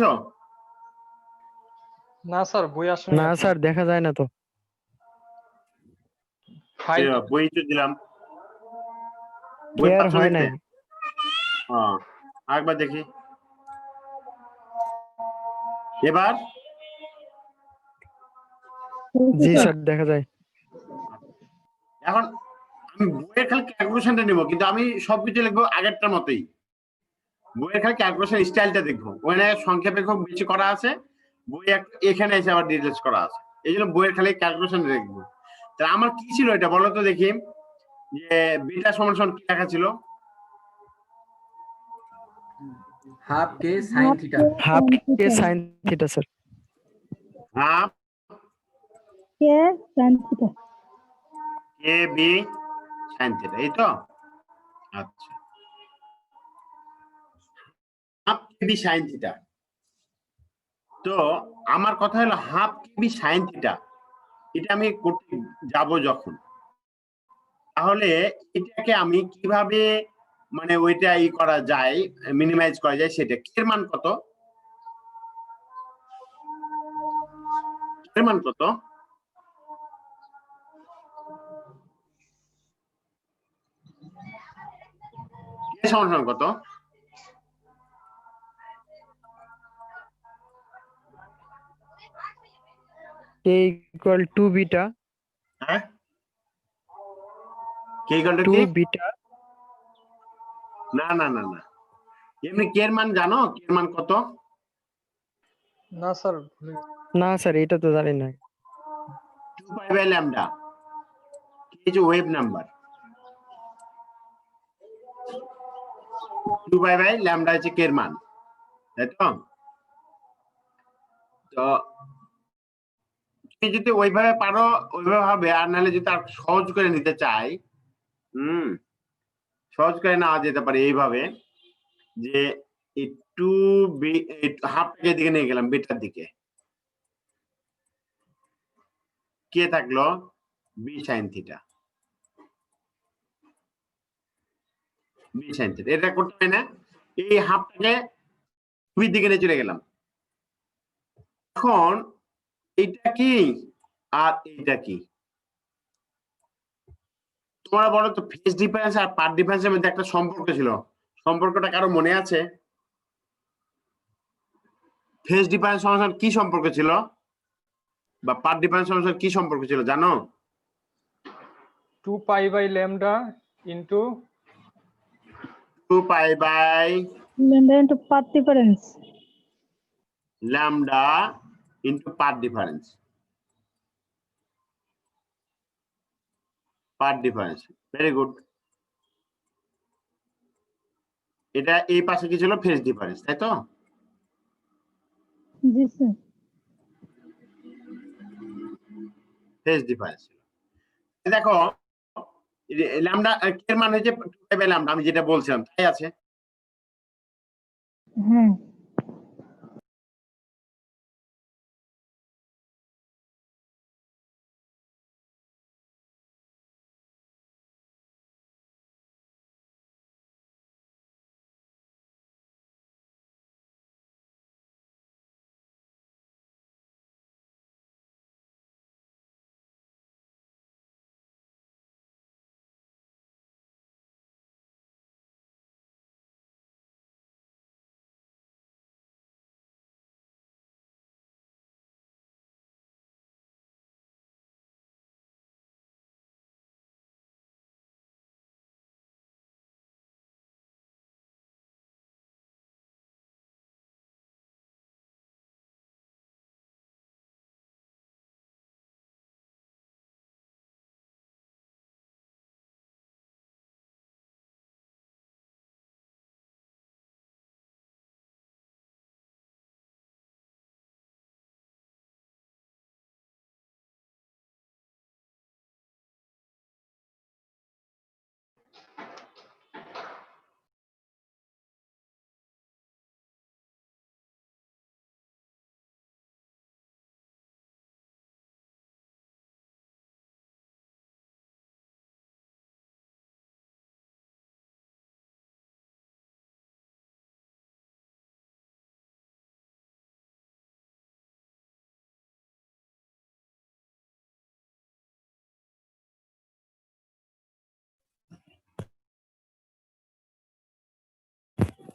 না স্যার বই আসলে না স্যার দেখা যায় না তো। ফাইল বই তো দিলাম, বই ক্লিয়ার পাচ্ছ হয় দেখতে? নাই। হ্যাঁ, আরেকবার দেখি এবার। জি স্যার দেখা যায়। এখন আমি বইয়ের খালি ক্যালকুলেশনটা নেবো, কিন্তু আমি সবকিছু লিখবো আগেরটার মতোই। বইয়ের খালি ক্যালকুলেশন স্টাইলটা দেখবো, ওখানে সংক্ষেপে খুব বেশি করা আছে, বই এখানে এসে আবার ডিটেলস করা আছে, এই জন্য বইয়ের খালি ক্যালকুলেশন দেখবো। তা আমার কি ছিল এটা বলো তো দেখি, যে বিটা সমান সমান কি লেখা ছিল? হাফ কে সাইন থিটা। হাফ কে সাইন থিটা স্যার। হাফ কে sine theta. K B sine theta, এই তো? আচ্ছা, half K B sine theta. তো আমার কথা হলো half K B sine theta, এটা আমি করতে যাব যখন, তাহলে এটাকে আমি কিভাবে মানে ওইটা ই করা যায়, মিনিমাইজ করা যায়, সেটা এর মান কত? এর মান কত? কে সমান সমান কত? K equal to beta. হ্যাঁ, কে ইকুয়াল টু টু কি? বিটা। না না না না, এমনি কে এর মান জানো? কে এর মান কত? না স্যার না স্যার এটা তো জানি না। 2 পাই বাই ল্যামডা, কি যে wave number, 2 pi by lambda হচ্ছে কে এর মান, তাই তো? তো তুমি যদি ওইভাবে পারো ওইভাবে হবে, আর নাহলে যদি আর সহজ করে নিতে চাই, সহজ করে নেওয়া যেতে পারে এইভাবে, যে একটু হাফটাকে দিকে নিয়ে গেলাম বিটার দিকে, কে থাকলো B sine theta, B sine theta. এটা করতে হয় না, এই হাফটাকে বির দিকে নিয়ে চলে গেলাম। এখন এইটা কি আর এইটা কি তোমরা বলো তো? ফেজ ডিফারেন্স আর পার্ট ডিফারেন্সের মধ্যে একটা সম্পর্ক ছিল, সম্পর্কটা কারো মনে আছে? ফেজ ডিফারেন্স সমান কি সম্পর্ক ছিল, বা পার্ট ডিফারেন্স সমান কি সম্পর্ক ছিল জানো? 2 pi by lambda into 2 pi by lambda into path difference. Lambda into part difference, part difference, very good. এটা এই পাশে কি ছিল? ফেজ ডিফারেন্স, তাই তো? জি স্যার। Phase difference. দেখো ল্যামডা এর মান হচ্ছে 2 পাই বাই ল্যামডা, আমি যেটা বলছিলাম তাই আছে। হ্যাঁ।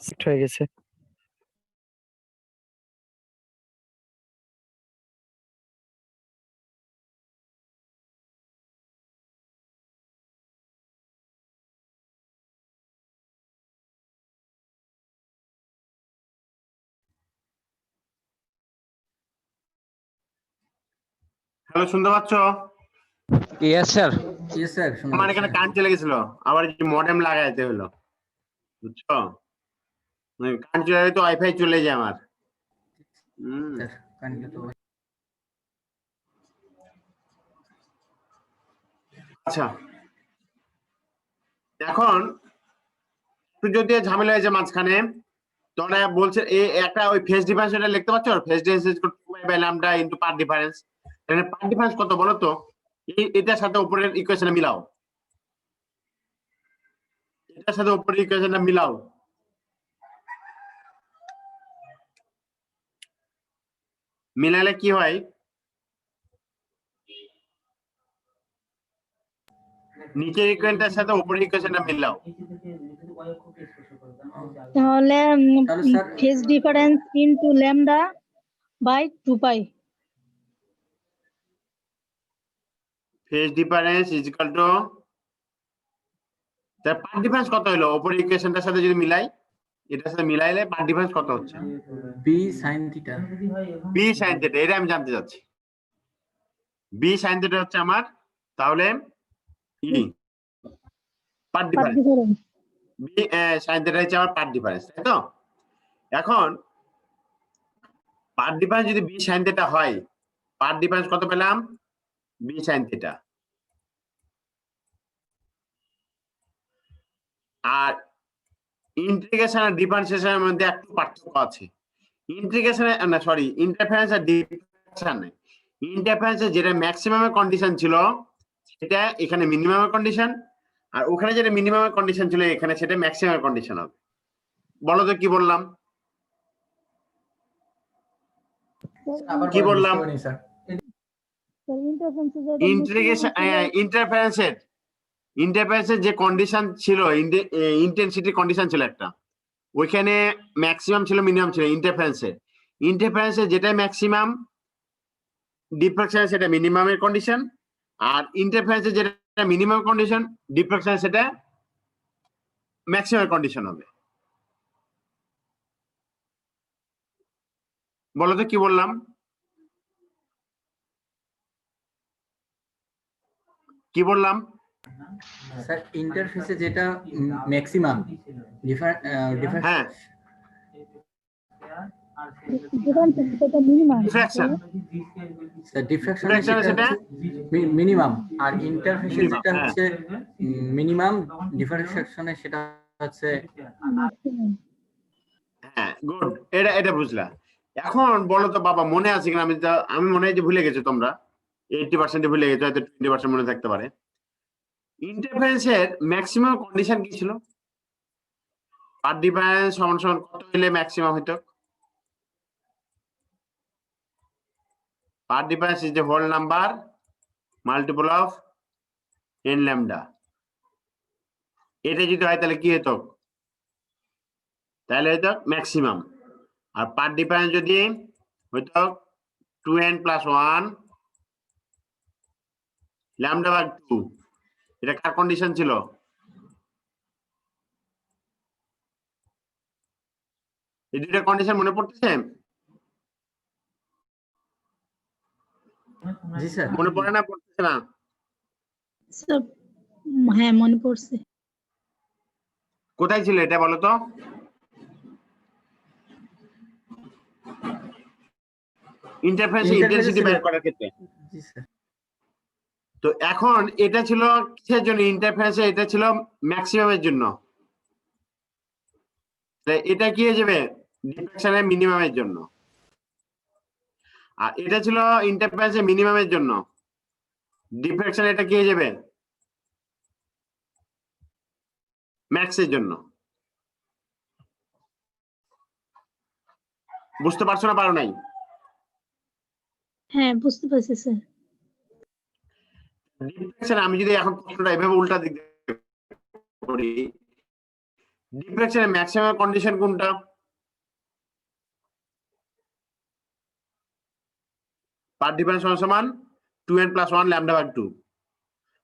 শিফট হয়ে গেছে। হ্যালো, শুনতে পাচ্ছ? Yes sir. ইয়েস স্যার, শোনা আমার যাচ্ছে। এখানে কারেন্ট চলে গেছিল, আবার মডেম লাগাইতে হলো, বুঝছো? কারেন্ট চলে গেলে তো ওয়াইফাই চলে যায় আমার। স্যার কারেন্টটা তো আচ্ছা, এখন একটু যদি ঝামেলা হয়েছে মাঝখানে, তোমরা বলছে এই একটা ওই ফেজ ডিফারেন্স এটা লিখতে পারছো, phase difference by lambda into part difference. এখানে পার্ট ডিফারেন্স কত বলো তো? এটার সাথে উপরের ইকুয়েশনে মিলাও, এটার সাথে উপরের ইকুয়েশনটা মিলাও। মিলালে কি হয়? নিচের ইকুয়েশনটার সাথে উপরের ইকুয়েশনটা মিলাও। তাহলে তাহলে sir phase difference into lambda by 2 pi. Phase difference is equal to, তার পার্ট ডিফারেন্স কত হলো উপরের ইকুয়েশনটার সাথে যদি মিলাই, এটার সাথে মিলাইলে পার্ট ডিফারেন্স কত হচ্ছে? B sine theta. B sine theta, এটা আমি জানতে চাচ্ছি। বি সাইন থিটা হচ্ছে আমার তাহলে ই path difference, B sine theta হচ্ছে আমার পার্ট ডিফারেন্স, তাই তো? এখন পার্ট ডিফারেন্স যদি বি সাইন থিটা হয়, পার্ট ডিফারেন্স কত পেলাম? B sine theta. আর ইন্টিগ্রেশন আর ডিফারেন্সিয়েশনের মধ্যে একটু পার্থক্য আছে। ইন্টিগ্রেশনে না, সরি, ইন্টারফারেন্স আর ডিফারেন্সিয়েশনে, ইন্টারফারেন্সে যেটা ম্যাক্সিমামের কন্ডিশন ছিল সেটা এখানে মিনিমামের কন্ডিশন, আর ওখানে যেটা মিনিমামের কন্ডিশন ছিল এখানে সেটা ম্যাক্সিমামের কন্ডিশন হবে। বলো তো কি বললাম? আবার কি বললাম? স্যার ইন্টিগ্রেশন ইন্টারফারেন্সের যে কন্ডিশন ছিল, ইন্টেন্সিটি কন্ডিশন ছিল একটা, ওইখানে ম্যাক্সিমাম ছিল মিনিমাম ছিল। ইন্টারফারেন্সে যেটা ম্যাক্সিমাম, ডিফ্রাকশন সেটা মিনিমামের কন্ডিশন, আর ইন্টারফারেন্সে যেটা মিনিমাম কন্ডিশন, ডিফ্রাকশন সেটা ম্যাক্সিমাম কন্ডিশন হবে। বলো তো কি বললাম? কি বললাম? স্যার ইন্টারফেসে যেটা ম্যাক্সিমাম হ্যাঁ, ডিফ্রাকশন স্যার ডিফ্রাকশনে ডিফ্রাকশনে যেটা সেটা মিনিমাম, আর ইন্টারফেসে Minimum, যেটা হ্যাঁ। হচ্ছে মিনিমাম, ডিফারেন্সিয়েশনে সেটা হচ্ছে হ্যাঁ, গুড, এটা বুঝলা। এখন বলো তো বাবা, মনে আছে কিনা? আমি মনে হয় যে ভুলে গেছো, তোমরা 80% ভুলে গেছো, হয়তো 20% মনে থাকতে পারে। ইন্টারফারেন্সের ম্যাক্সিমাম কন্ডিশন কি ছিল? পার্ট ডিফারেন্স সমান সমান কত হলে ম্যাক্সিমাম হইতো? Part difference is the whole number multiple of n lambda. এটা যদি হয় তাহলে কি হতো? তাহলে হয়তো ম্যাক্সিমাম। আর পার্ট ডিফারেন্স যদি হইতো 2n + 1 ল্যামডা ভাগ 2, এটা কার কন্ডিশন ছিল? এই দুইটা কন্ডিশন মনে পড়তেছে? জি স্যার। মনে পড়ে না, পড়তেছে না? স্যার হ্যাঁ মনে পড়ছে। কোথায় ছিল এটা বলো তো? ইন্টারফারেন্সে ইন্টেন্সিটি বের করার ক্ষেত্রে। জি স্যার। তো এখন এটা ছিল কিসের জন্য? ইন্টারফারেন্সে এটা ছিল ম্যাক্সিমামের জন্য। এটা কি হয়ে যাবে? ডিফ্রাকশনের মিনিমামের জন্য। আর এটা ছিল ইন্টারফারেন্সে মিনিমামের জন্য, ডিফ্রাকশন এটা কি হয়ে যাবে? ম্যাক্সের জন্য। বুঝতে পারছো না, পারো নাই? হ্যাঁ বুঝতে পারছি স্যার। ডিফ্রাকশন আমি যদি এখন প্রশ্নটা এভাবে উল্টা দিক করি, ডিফ্রাকশনের ম্যাক্সিমাম কন্ডিশন কোনটা? পাথ ডিফারেন্স সমান 2n + 1 λ/2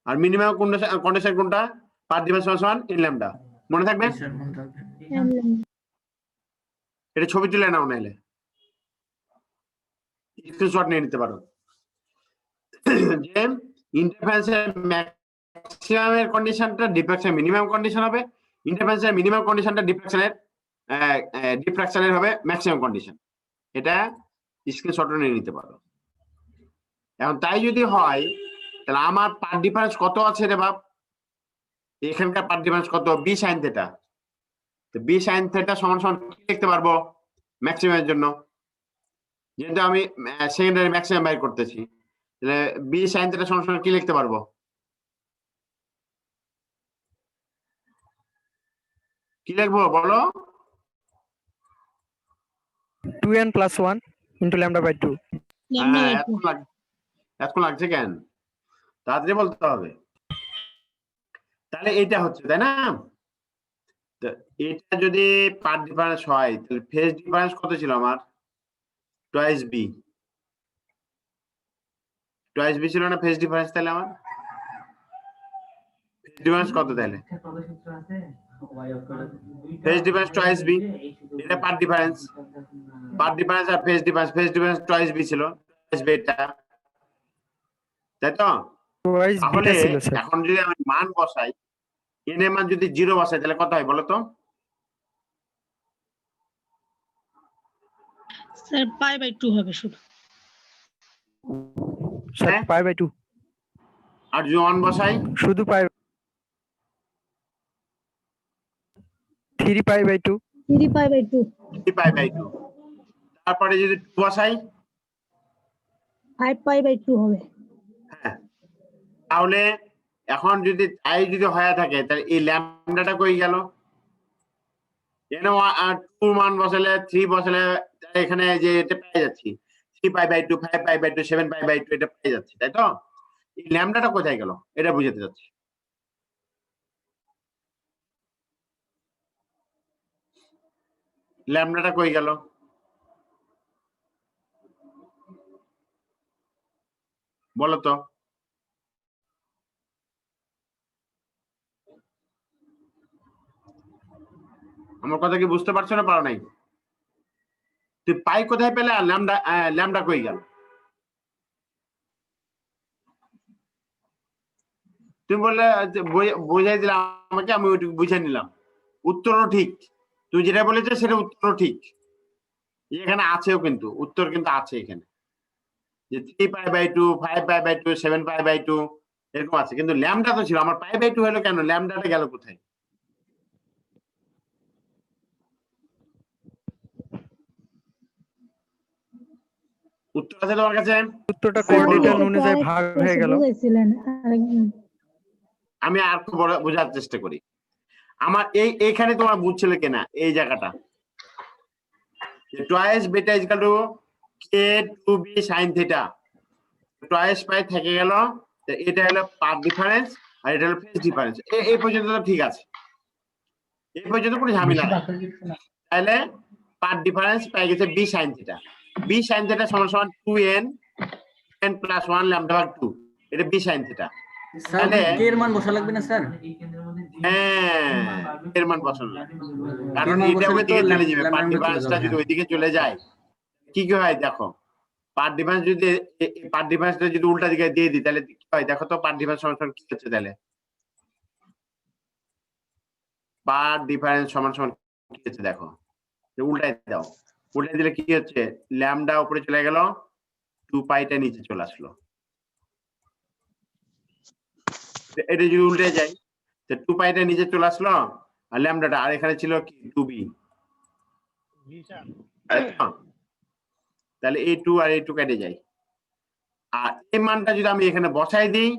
আর মিনিমাম কন্ডিশন কোনটা? পাথ ডিফারেন্স সমান n λ। মনে থাকবে? এটা ছবি তুলে নাও, নাইলে স্ক্রিনশট নিয়ে নিতে পারো। যে ইন্টারফারেন্সের ম্যাক্সিমামের কন্ডিশনটা ডিফ্রাকশন মিনিমাম কন্ডিশন হবে, ইন্টারফারেন্সের মিনিমাম কন্ডিশনটা ডিফ্রাকশনের হবে ম্যাক্সিমাম কন্ডিশন। এটা স্ক্রিনশট নিয়ে নিতে পারো। এখন তাই যদি হয় তাহলে আমার পাথ ডিফারেন্স কত আছে রে বাপ? এখানকার পাথ ডিফারেন্স কত? b sin θ। তো b sin θ সমান কি লিখতে পারবো ম্যাক্সিমামের জন্য? যেহেতু আমি সেকেন্ডারি ম্যাক্সিমাম বাইর করতেছি, তাহলে b sin θ সমান কি লিখতে পারবো? কি লিখবো বলো? 2n + 1 * λ/2। এতক্ষণ লাগছে কেন? তাড়াতাড়ি বলতে হবে। তাহলে এটা হচ্ছে, তাই না? তো এটা যদি পাথ ডিফারেন্স হয় তাহলে ফেজ ডিফারেন্স কত ছিল আমার? টুয়াইস b ছিল না ফেজ ডিফারেন্স? তাহলে আমার ফেজ ডিফারেন্স কত? তাহলে ফেজ ডিফারেন্স টুয়াইস b, এটা পাথ ডিফারেন্স আর ফেজ ডিফারেন্স টুয়াইস b ছিল, টুয়াইস b এটা, তাই তো? টুয়াইস তাহলে বিটা ছিল স্যার। এখন যদি আমি মান বসাই, n এর মান যদি 0 বসাই তাহলে কত হয় বলো তো? স্যার π/2 হবে শুধু। স্যার হ্যাঁ? π/2 আর যদি 1 বসাই? শুধু 3π/2। 3π/2 3π/2। তারপরে যদি 2 বসাই? 5π/2 হবে। হ্যাঁ। তাহলে এখন যদি তাই যদি হয়ে থাকে তাহলে এই ল্যামডাটা কই গেল? এখানে 2 মান বসালে 3 বসালে এখানে যে এটা পেয়ে যাচ্ছি 3π/2 5π/2 7π/2 এটা পেয়ে যাচ্ছি, তাই তো? এই ল্যামডাটা কোথায় গেল এটা বুঝাতে যাচ্ছি। ল্যামডাটা কই গেল? বলো তো। আমার কথা কি বুঝতে পারছো না পারো নাই? তুই পাই কোথায় পেলে আর ল্যামডা কই গেল? তুমি বললে বুঝাই দিলাম আমাকে, আমি ওইটুকু বুঝে নিলাম। উত্তরও ঠিক, তুই যেটা বলেছো সেটা উত্তরও ঠিক। এখানে আছেও কিন্তু উত্তর কিন্তু আছে এখানে, যে 3π/2 5π/2 7π/2 এরকম আছে, কিন্তু ল্যামডা তো ছিল। আমার π/2 হলো কেন? ল্যামডাটা গেল কোথায়? উত্তর আছে তোমার কাছে? উত্তরটা কোঅর্ডিনেট অনুযায়ী ভাগ হয়ে গেল। বুঝাইছিলেন আরেকজন। আমি আর একটু বোঝার চেষ্টা করি। আমার এইখানে তোমার বুঝছিলে কিনা এই জায়গাটা, twice beta is equal to k2b sin θ। Twice pi থেকে গেল, এটা হলো পাথ ডিফারেন্স আর এটা হলো ফেজ ডিফারেন্স। এই পর্যন্ত তো ঠিক আছে, এই পর্যন্ত কোনো ঝামেলা নেই। তাহলে পাথ ডিফারেন্স পাই গেছে b sin θ। b sin θ সমান 2n + 1 λ/2, এটা b sin θ। স্যার কে এর মান বসা লাগবে না স্যার? হ্যাঁ, এর মান বসানো, কারণ মান এটা বসালে তো ওইদিকে চলে যাবে। ল্যামডা পাথ চলে ডিফারেন্সটা যাবে, যদি ওইদিকে চলে যায় কি হয় দেখো। পাথ ডিফারেন্স যদি পাথ ডিফারেন্সটা যদি উল্টা দিকে দিয়ে দিই তাহলে কি হয় দেখো তো। পাথ ডিফারেন্স সমান কি হচ্ছে তাহলে? পাথ ডিফারেন্স সমান কি হচ্ছে দেখো, উল্টাই দাও। উল্টাই দিলে কি হচ্ছে? ল্যামডা উপরে চলে গেল, 2πটা নিচে চলে আসলো। এটা যদি উল্টে যায় তো 2πটা নিচে চলে আসলো আর ল্যামডাটা, আর এখানে ছিল কি 2b। তাহলে এই 2 আর এই 2 কেটে যায়। আর এই মানটা যদি আমি এখানে বসাই দিই,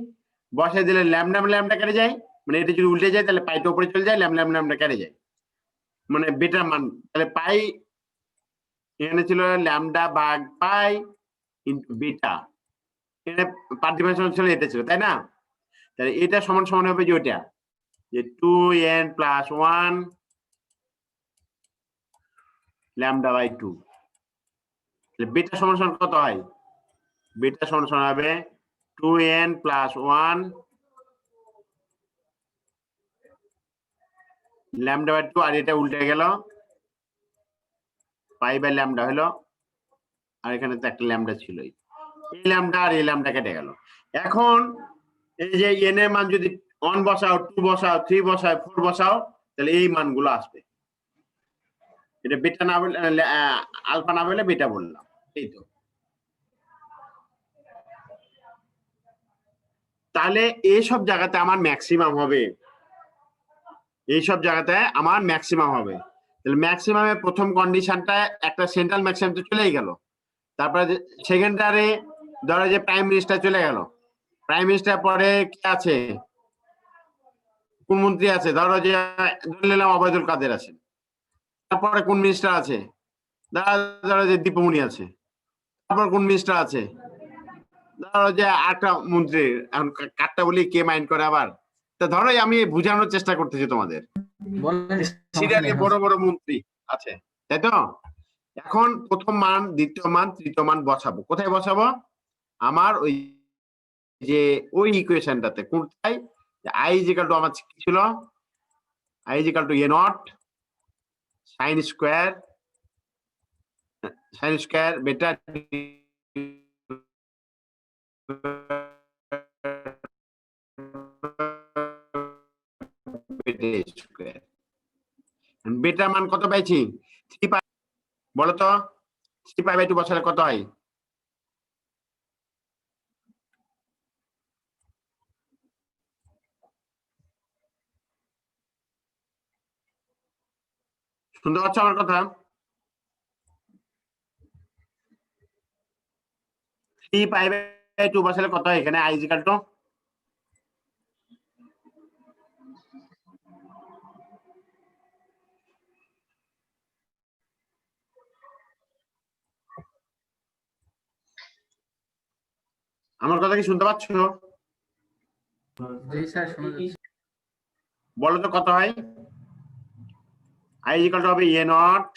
বসাই দিলে ল্যামডা কেটে যায়, মানে এটা যদি উল্টে যায় তাহলে পাইটা উপরে চলে যায়, ল্যামডা কেটে যায়, মানে বেটার মান। তাহলে পাই এখানে ছিল ল্যামডা ভাগ পাই ইনটু বিটা, এখানে পাথ ডিফারেন্স ছিল এটা ছিল, তাই না? তাহলে এটা সমান হবে যে ওইটা, যে 2n + 1 ল্যামডা বাই 2। তাহলে বিটা সমান সমান কত হয়? বিটা সমান সমান হবে 2n প্লাস 1 ল্যামডা বাই 2, আর এটা উল্টে গেল পাই বাই ল্যামডা হলো, আর এখানে তো একটা ল্যামডা ছিলই, এই ল্যামডা আর এই ল্যামডা কেটে গেল। এখন এই যে n এর মান যদি 1 বসাও, 2 বসাও, 3 বসাও, 4 বসাও, তাহলে এই মানগুলো আসবে। এটা বিটা না বলে আলফা না বলে বিটা বললাম, এই তো। তাহলে এইসব জায়গাতে আমার ম্যাক্সিমাম হবে, এইসব জায়গাতে আমার ম্যাক্সিমাম হবে। তাহলে ম্যাক্সিমামের প্রথম কন্ডিশনটা একটা সেন্ট্রাল ম্যাক্সিমাম তো চলেই গেল, তারপরে সেকেন্ডারে ধরো যে প্রাইম মিনিস্টার চলে গেল, প্রাইম মিনিস্টার পরে কি আছে, কোন মন্ত্রী আছে, ধরো যে ধরে নিলাম ওবায়দুল কাদের আছে, তারপরে কোন মিনিস্টার আছে, ধরো যে দীপমণি আছে, তারপর কোন মিনিস্টার আছে, ধরো যে একটা মন্ত্রী, এখন কাটটা বলি কে মাইন্ড করে আবার, তা ধরো আমি বোঝানোর চেষ্টা করতেছি তোমাদের, বলেন, সিরিয়ালে বড় বড় মন্ত্রী আছে, তাই তো? এখন প্রথম মান, দ্বিতীয় মান, তৃতীয় মান বসাবো, কোথায় বসাবো? আমার ওই যে ওই ইকুয়েশনটাতে, কোথায়? i is equal to আমার কি ছিল, i is equal to a naught sin square beta square, better মান কত পাইছি? 3 পাই। বলো তো 3 পাই বাই 2 বসালে কত হয়? শুনতে পাচ্ছ আমার কথা? 3 পাই বাই 2 বসালে কত হয় এখানে? i is equal to আমার কথা কি শুনতে পাচ্ছ? জি স্যার, শোনা যাচ্ছে। বলো তো কত হয়? i is equal to হবে a naught,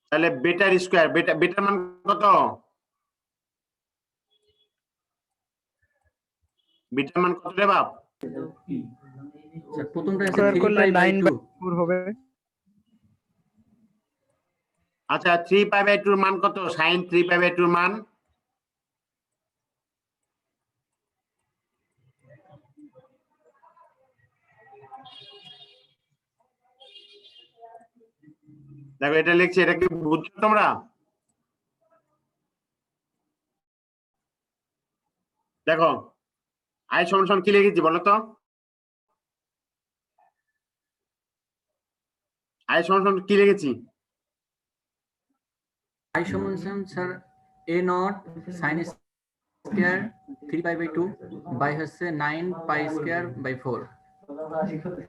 তাহলে বেটার স্কয়ার, বেটার মান কত? বেটার মান কত রে বাপ? স্যার প্রথমটা আছে স্কয়ার 3 করলে পাই বাই 9 2। বাই 4 হবে। আচ্ছা 3 পাই বাই 2 এর মান কত? sin 3 পাই বাই 2 এর মান দেখো, এটা লিখছি, এটা কি বুঝছো তোমরা? দেখো i সমান সমান কি লিখেছি বলো তো? i সমান সমান কি লিখেছি? i সমান sir a not sin square 3 pi by 2 by হচ্ছে 9 পাই স্কয়ার বাই 4।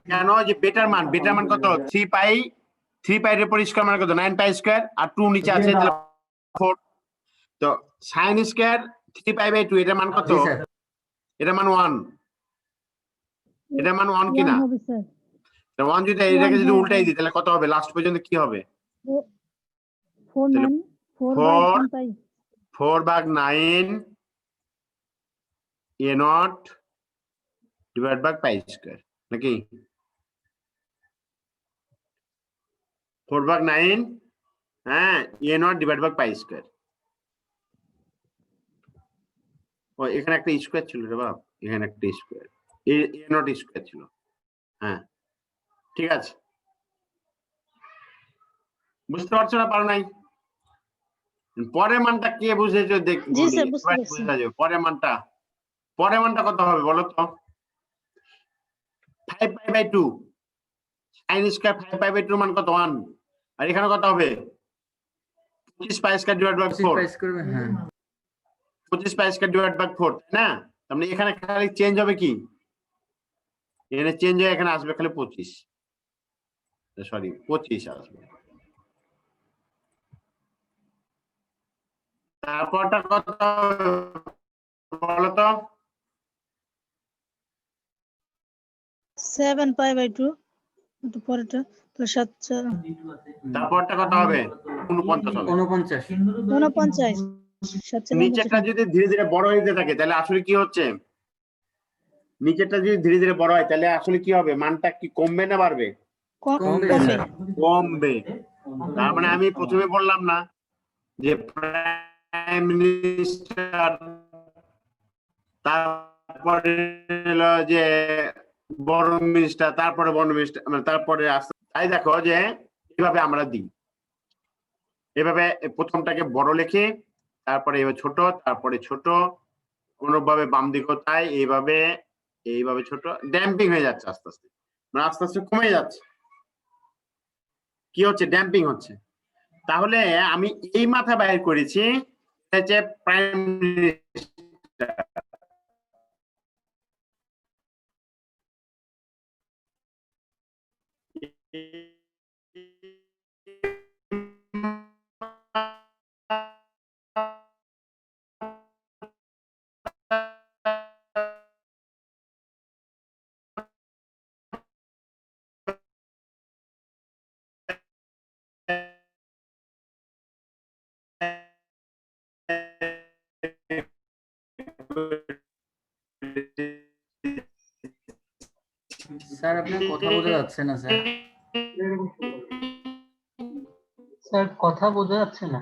কেন? যে বেটার মান কত? 3 পাই এর উপর স্কয়ার মানে কত? 9 পাই স্কয়ার, আর 2 নিচে আছে 4, তো sin স্কয়ার 3 পাই বাই 2 এটার মান কত? জি স্যার, এটার মান 1, এটার মান 1 কিনা? 1 হবে স্যার। 1 যদি এটাকে যদি হ্যাঁ, উল্টাই দিই তাহলে কত হবে? লাস্ট পর্যন্ত কি হবে? 4 তাহলে 9 4 বাই 3 পাই 4 ভাগ 9 a naught divide by pi square, নাকি? 4 ভাগ 9, হ্যাঁ, a naught divide by pi square. ও এখানে একটা স্কয়ার ছিল রে বাপ, এখানে একটা স্কয়ার, a naught স্কয়ার ছিল, হ্যাঁ ঠিক আছে। বুঝতে পারছো না? পারো নাই? পরের মানটা কে বুঝেছো? জি স্যার, বুঝতে পারছি। পরের মানটা কত হবে বলো তো? 5 pi by 2 sin square 5 pi by 2 মান কত? 1, আর এখানে কত হবে? 25 pi square divide by 25 4, pi করবে, হ্যাঁ 25 পাই স্কয়ার ডিভাইড বাই 4, তাই না? তার মানে এখানে খালি চেঞ্জ হবে কি? এখানে চেঞ্জ হয়ে এখানে আসবে খালি 25, সরি 25 আসবে। তারপরটা কত বলো তো? 7 পাই বাই 2 একটু পরেরটা প্লাস 7 তারপরটা কত হবে? 49 হবে। 49। 49 7 নিচেরটা যদি ধীরে ধীরে বড় হইতে থাকে তাহলে আসলে কি হচ্ছে? নিচেরটা যদি ধীরে ধীরে বড় হয় তাহলে আসলে কি হবে? মানটা কি কমবে না বাড়বে? কমবে কমবে। স্যার। কমবে। তার মানে আমি প্রথমে বললাম না যে প্রাইম মিনিস্টার, তারপরে হলো যে বড় মিনিস্টার, তারপরে বড় মিনিস্টার, মানে তারপরে তাই দেখো যে এইভাবে আমরা দিই, এভাবে প্রথমটাকে বড় লিখে তারপরে এবার ছোট, তারপরে ছোট, অনুরূপভাবে বাম দিকেও তাই, এইভাবে ছোট, ড্যাম্পিং হয়ে যাচ্ছে আস্তে আস্তে, মানে আস্তে আস্তে কমে যাচ্ছে। কি হচ্ছে? ড্যাম্পিং হচ্ছে। তাহলে আমি এই মাথা বাইর করেছি হচ্ছে প্রাইম মিনিস্টার। স্যার আপনার কথা বোঝা যাচ্ছে না স্যার। স্যার কথা বোঝা যাচ্ছে না।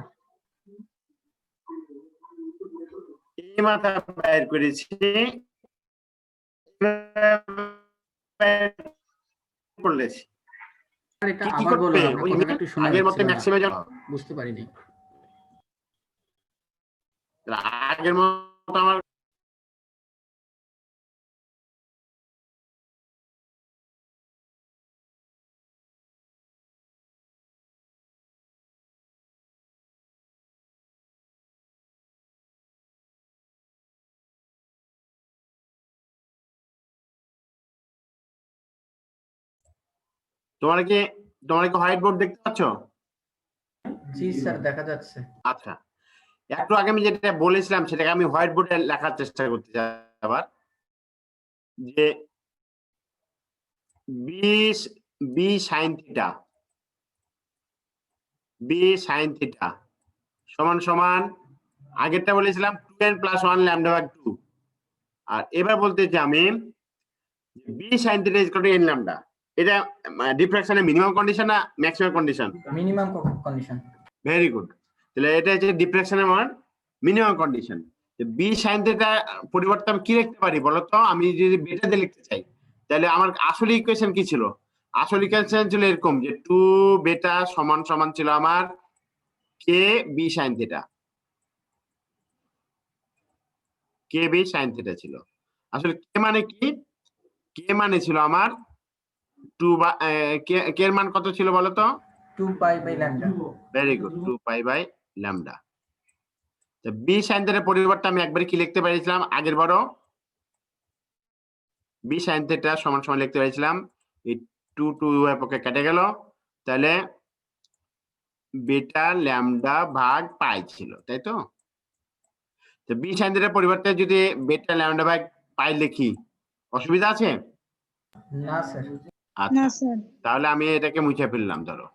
এই মাথা বাইর করেছি, করলেছি। স্যার এটা কি আবার করতে? বলুন, আপনার ওই কথাটা একটু শোনা আগের যাচ্ছে মতো না। ম্যাক্সিমাম বুঝতে পারিনি। আগের মতো আমার তোমরা কি হোয়াইট বোর্ড দেখতে পাচ্ছ? জি স্যার দেখা যাচ্ছে। আচ্ছা, একটু আগে আমি যেটা বলেছিলাম সেটাকে আমি হোয়াইট বোর্ডে লেখার চেষ্টা করতে চাই আবার, যে বি সাইন থিটা, সমান সমান আগেরটা বলেছিলাম 2n + 1 λ/2, আর এবার বলতেছি আমি বি সাইন থিটা = n λ। এটা ডিফ্রাকশনের মিনিমাম কন্ডিশন না maximum condition? Minimum condition. Very good. তাহলে এটা হচ্ছে ডিফ্রাকশনের মান minimum condition. B sine theta পরিবর্তে আমি কি লিখতে পারি বলতো? আমি যদি বেটা দিয়ে লিখতে চাই তাহলে আমার আসলে ইকুয়েশন কি ছিল? আসলে ইকুয়েশন ছিল এরকম যে 2 বেটা সমান সমান ছিল আমার K B sine theta, K B sine theta ছিল। আসলে কে মানে কি? কে মানে ছিল আমার 2 বা কে এর মান কত ছিল বলতো? 2π/λ। Very good, 2π/λ। তো বি সাইন থিটার পরিবর্তে আমি একবারে কি লিখতে পারিছিলাম আগের বড়? বি সাইন থিটা সমান সমান লিখতে পারিছিলাম এই 2 এর পক্ষে কেটে গেল, তাহলে বেটা ল্যামডা ভাগ পাই ছিল, তাই তো? তো বি সাইন থিটার পরিবর্তে যদি বেটা ল্যামডা ভাগ পাই লিখি অসুবিধা আছে? না স্যার। আচ্ছা, না স্যার। তাহলে আমি এটাকে মুছে ফেললাম, ধরো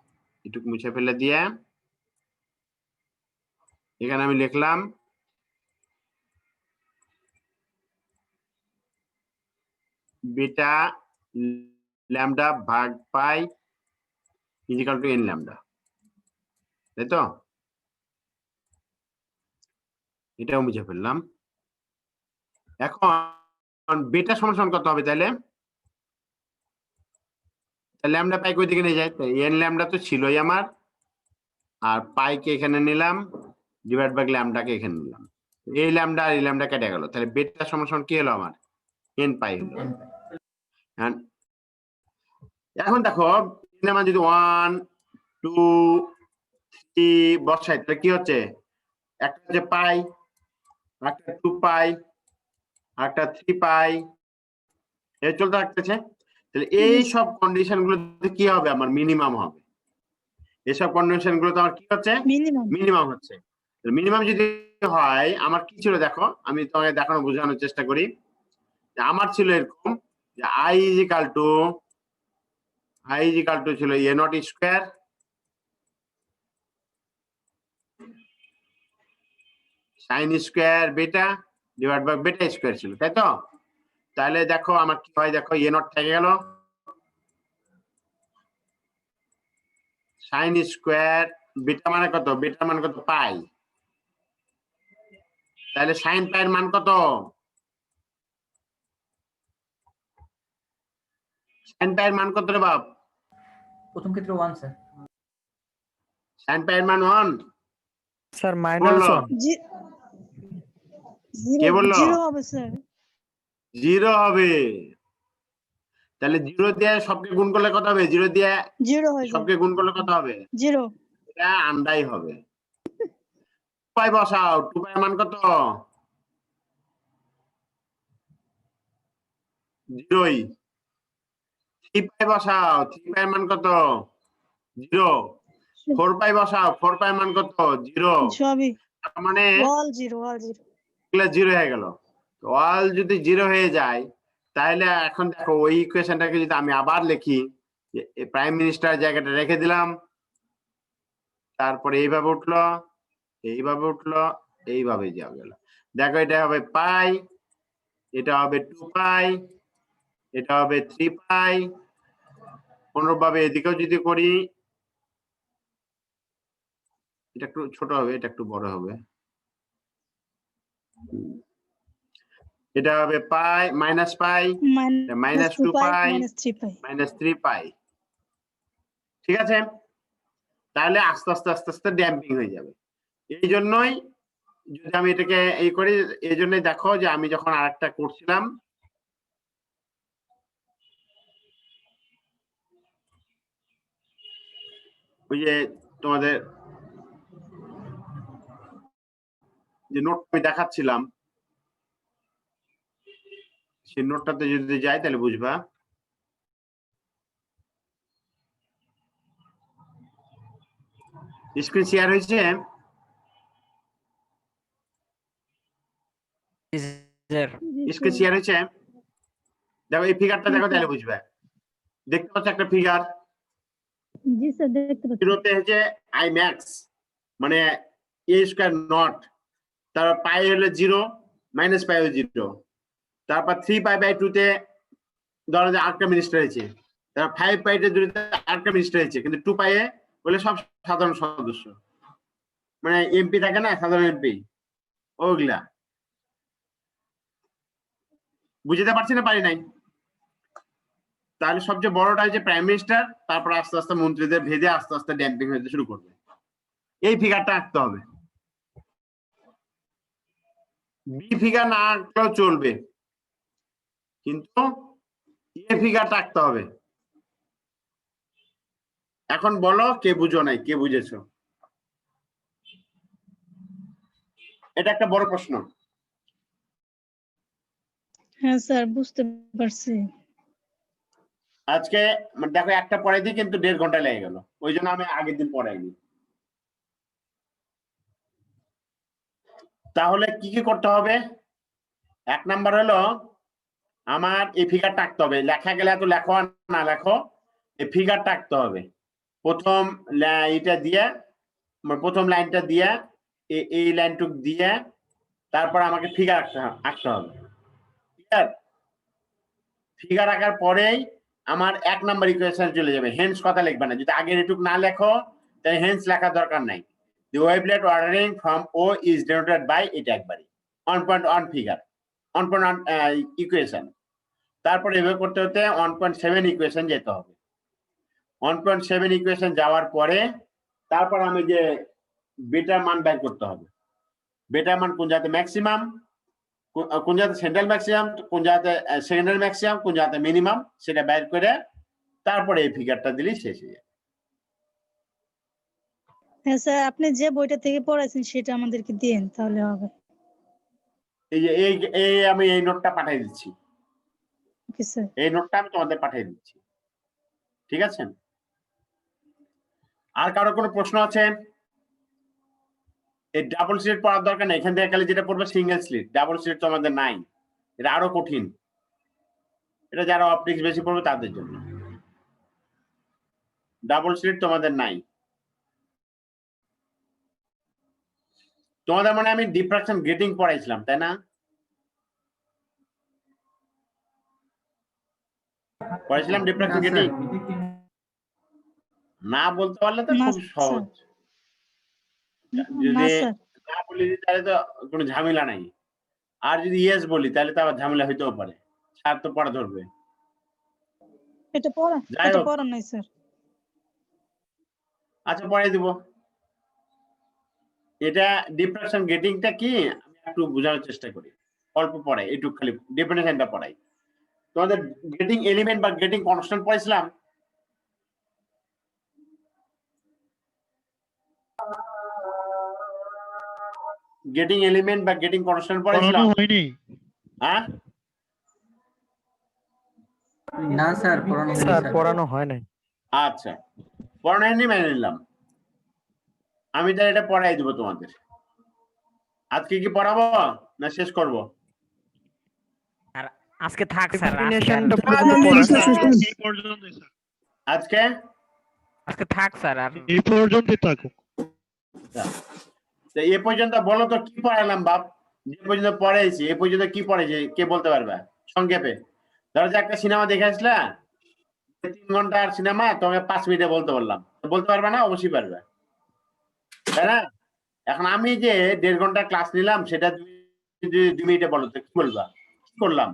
এটুকু মুছে ফেলে দিয়ে এখানে আমি লিখলাম বেটা ল্যামডা ভাগ পাই = n ল্যামডা, তাই তো? এটাও মুছে ফেললাম। এখন বেটা সমান সমান কত হবে তাহলে? ল্যামডা পাই কই দিকে নিয়ে যায়? n ল্যামডা তো ছিলই আমার, আর পাইকে এখানে নিলাম, ডিভাইড বাই ল্যামডাকে এখানে নিলাম, এই ল্যামডা আর এই ল্যামডা কেটে গেল, তাহলে বেটা সমান সমান কি হলো আমার? n পাই হলো। এখন দেখো আমার যদি 1 2 3 বসাই তাহলে কি হচ্ছে? একটা হচ্ছে পাই, একটা 2 পাই, একটা 3 পাই, এই চলতে থাকতেছে। তাহলে এই সব কন্ডিশন গুলো কি হবে? আমার মিনিমাম হবে। এইসব কন্ডিশন গুলো তো আমার কি হচ্ছে? মিনিমাম হচ্ছে। মিনিমাম যদি হয় আমার কি ছিল দেখো, আমি তোমাকে দেখানো বোঝানোর চেষ্টা করি। আমার ছিল এরকম যে i = I is equal to ছিল a naught square sin square বেটা ডিভাইড বাই বেটা স্কয়ার ছিল, তাই তো? তাহলে দেখো আমার কি হয়, দেখো a naught থেকে গেল, sin স্কয়ার বেটা মানে কত, বেটা মানে কত পাই, তাহলে sin পাই এর মান কত, sin পাই এর মান কত রে বাপ? প্রথম ক্ষেত্রে 1 স্যার। sin পাই এর মান 1 স্যার মাইনাস বললো, 1। কে বললো? জিরো হবে স্যার। 0 হবে। তাহলে 0 দিয়ে সবকে গুণ করলে কত হবে? 0 দিয়ে জিরো হয়ে যাবে। সবকে গুণ করলে কত হবে? জিরো। এটা আন্দাই হবে। 2 পাই বসাও, 2 পাই এর মান কত? 0ই। 3 পাই বসাও, 3 পাই এর মান কত? 0। 4 পাই বসাও, 4 পাই এর মান কত? 0। সবই তার মানে অল জিরো, অল জিরো। এগুলা 0 হয়ে গেল। অল যদি 0 হয়ে যায় তাহলে এখন দেখো ওই ইকুয়েশনটাকে যদি আমি আবার লিখি, প্রাইম মিনিস্টার জায়গাটা রেখে দিলাম, তারপরে এইভাবে উঠলো, এইভাবে উঠলো, এইভাবে যাওয়া গেল। দেখো এটা হবে পাই, এটা হবে 2 পাই, এটা হবে 3 পাই। অনুরূপভাবে এদিকেও যদি করি, এটা একটু ছোট হবে, এটা একটু বড় হবে, এটা হবে পাই মাইনাস পাই, মাইনাস 2 পাই, পাই, মাইনাস 3 পাই। -3 পাই। ঠিক আছে? তাহলে আস্তে আস্তে আস্তে আস্তে ড্যাম্পিং হয়ে যাবে। এই জন্যই যদি আমি এটাকে এই করি, এই জন্যই দেখো যে আমি যখন আরেকটা করছিলাম, ওই যে তোমাদের যে নোট আমি দেখাচ্ছিলাম, সেই নোটটাতে যদি যাই তাহলে বুঝবা। স্ক্রিন শেয়ার হয়েছে? স্যার স্ক্রিন শেয়ার হয়েছে? দেখো এই ফিগারটা দেখো তাহলে বুঝবে। দেখতে পাচ্ছ একটা ফিগার, জি স্যার দেখতে পাচ্ছি। 0 তে হচ্ছে আই ম্যাক্স মানে a স্কয়ার নট, তারপর পাই হলো 0, মাইনাস পাই হলো 0, তারপর 3 পাই বাই 2 তে ধরো যে আরেকটা মিনিস্টার হয়েছে, তারপর 5 পাই তে 2 তে আরেকটা মিনিস্টার হয়েছে, কিন্তু 2 পাই এ বলে সব সাধারণ সদস্য, মানে এমপি থাকে না, সাধারণ এমপি, ওগুলা। বুঝতে পারছি না পারি নাই? তাহলে সবচেয়ে বড়টা হচ্ছে প্রাইম মিনিস্টার, তারপর আস্তে আস্তে মন্ত্রীদের ভেদে আস্তে আস্তে ড্যাম্পিং হতে শুরু করবে। এই ফিগারটা আঁকতে হবে। বি ফিগার না আঁকলেও চলবে, কিন্তু এ ফিগারটা আঁকতে হবে। এখন বলো কে বুঝো নাই, কে বুঝেছো? এটা একটা বড় প্রশ্ন। হ্যাঁ স্যার বুঝতে পারছি। আজকে দেখো একটা পড়াই দিই কিন্তু 1.5 ঘন্টা লেগে গেল, ওই জন্য আমি আগের দিন পড়াইনি। তাহলে কি কি করতে হবে? 1 নাম্বার হলো আমার এই ফিগারটা আঁকতে হবে। লেখা গেলে এত লেখো আর না লেখো, এই ফিগারটা আঁকতে হবে। প্রথম এটা দিয়ে, প্রথম লাইনটা দিয়ে, এই লাইনটুক দিয়ে, তারপর আমাকে ফিগার আঁকতে হবে। ক্লিয়ার? ফিগার আঁকার পরেই আমার 1 নাম্বার ইকুয়েশন চলে যাবে। হেন্স কথা লিখবে না, যদি আগের এটুক না লেখো তাই হেন্স লেখার দরকার নাই। The wavelet ordering from O is denoted by এটা একবারই 1.1 ফিগার, 1.1 ইকুয়েশন। তারপর এভাবে করতে হতে 1.7 ইকুয়েশন যেতে হবে। 1.7 ইকুয়েশন যাওয়ার পরে তারপর আমি যে বেটার মান বের করতে হবে। বেটার মান কোন জায়গাতে ম্যাক্সিমাম, কোন জায়গাতে সেন্ট্রাল ম্যাক্সিমাম, কোন জায়গাতে সেকেন্ডারি ম্যাক্সিমাম, কোন জায়গাতে মিনিমাম, সেটা বের করে তারপরে এই ফিগারটা দিলেই শেষ হয়ে যাবে। হ্যাঁ স্যার আপনি যে বইটা থেকে পড়াইছেন সেটা আমাদেরকে দিন তাহলে হবে। এই যে এই আমি এই নোটটা পাঠিয়ে দিচ্ছি, ওকে স্যার। এই নোটটা আমি তোমাদের পাঠিয়ে দিচ্ছি। ঠিক আছে? আর কারো কোনো প্রশ্ন আছে? এই ডাবল স্লিট পড়ার দরকার নেই, এখান থেকে খালি যেটা পড়বে সিঙ্গেল স্লিট। ডাবল স্লিট তো আমাদের নাই, এটা আরো কঠিন। এটা যারা অপটিক্স বেশি পড়বে তাদের জন্য। ডাবল স্লিট তোমাদের নাই। তোমাদের মানে আমি ডিফ্রাকশন গেটিং পড়াইছিলাম, তাই না? পড়াইছিলাম ডিফ্রাকশন গেটিং? না বলতে পারলে তো না, খুব স্যার। সহজ। না, যদি স্যার। না বলি তাহলে তো কোনো ঝামেলা নাই, আর যদি ইয়েস বলি তাহলে তো আবার ঝামেলা হইতেও পারে, স্যার তো পড়া ধরবে। এটা পড়া যাই এটা হোক। পড়া নাই স্যার। আচ্ছা পড়াই দিব। এটা ডিফ্রাকশন গেটিংটা কি আমি একটু বোঝানোর চেষ্টা করি, অল্প পড়াই, একটু খালি ডেফিনেশনটা পড়াই। তোমাদের গেটিং এলিমেন্ট বা গেটিং কনস্ট্যান্ট পড়াইছিলাম। গেটিং এলিমেন্ট বা গেটিং কনস্ট্যান্ট পড়াইছিলাম? হয়নি। হ্যাঁ না স্যার, পড়ানো হয়নি স্যার স্যার। পড়ানো হয় নাই। আচ্ছা, পড়ানো হয়নি মেনে নিলাম। আমি তাহলে এটা পড়াই দিব তোমাদের। আজকে কি পড়াবো না শেষ করব? আর আজকে থাক স্যার, আজকে আর ডেফিনেশনটা পড়া। আজকে আজকে থাক স্যার, আর এই পর্যন্তই থাকুক। তো এ পর্যন্ত বলো তো কি পড়ালাম বাপ? যে পর্যন্ত পড়াইছি এ পর্যন্ত কি পড়াইছি কে বলতে পারবে সংক্ষেপে? ধরো যে একটা সিনেমা দেখে আসলা, 3 ঘন্টার সিনেমা তোমাকে 5 মিনিটে বলতে বললাম, বলতে পারবে না? অবশ্যই পারবে, তাই না? এখন আমি যে 1.5 ঘন্টা ক্লাস নিলাম সেটা যদি 2 মিনিটে বলো তো কি বলবা? কি করলাম?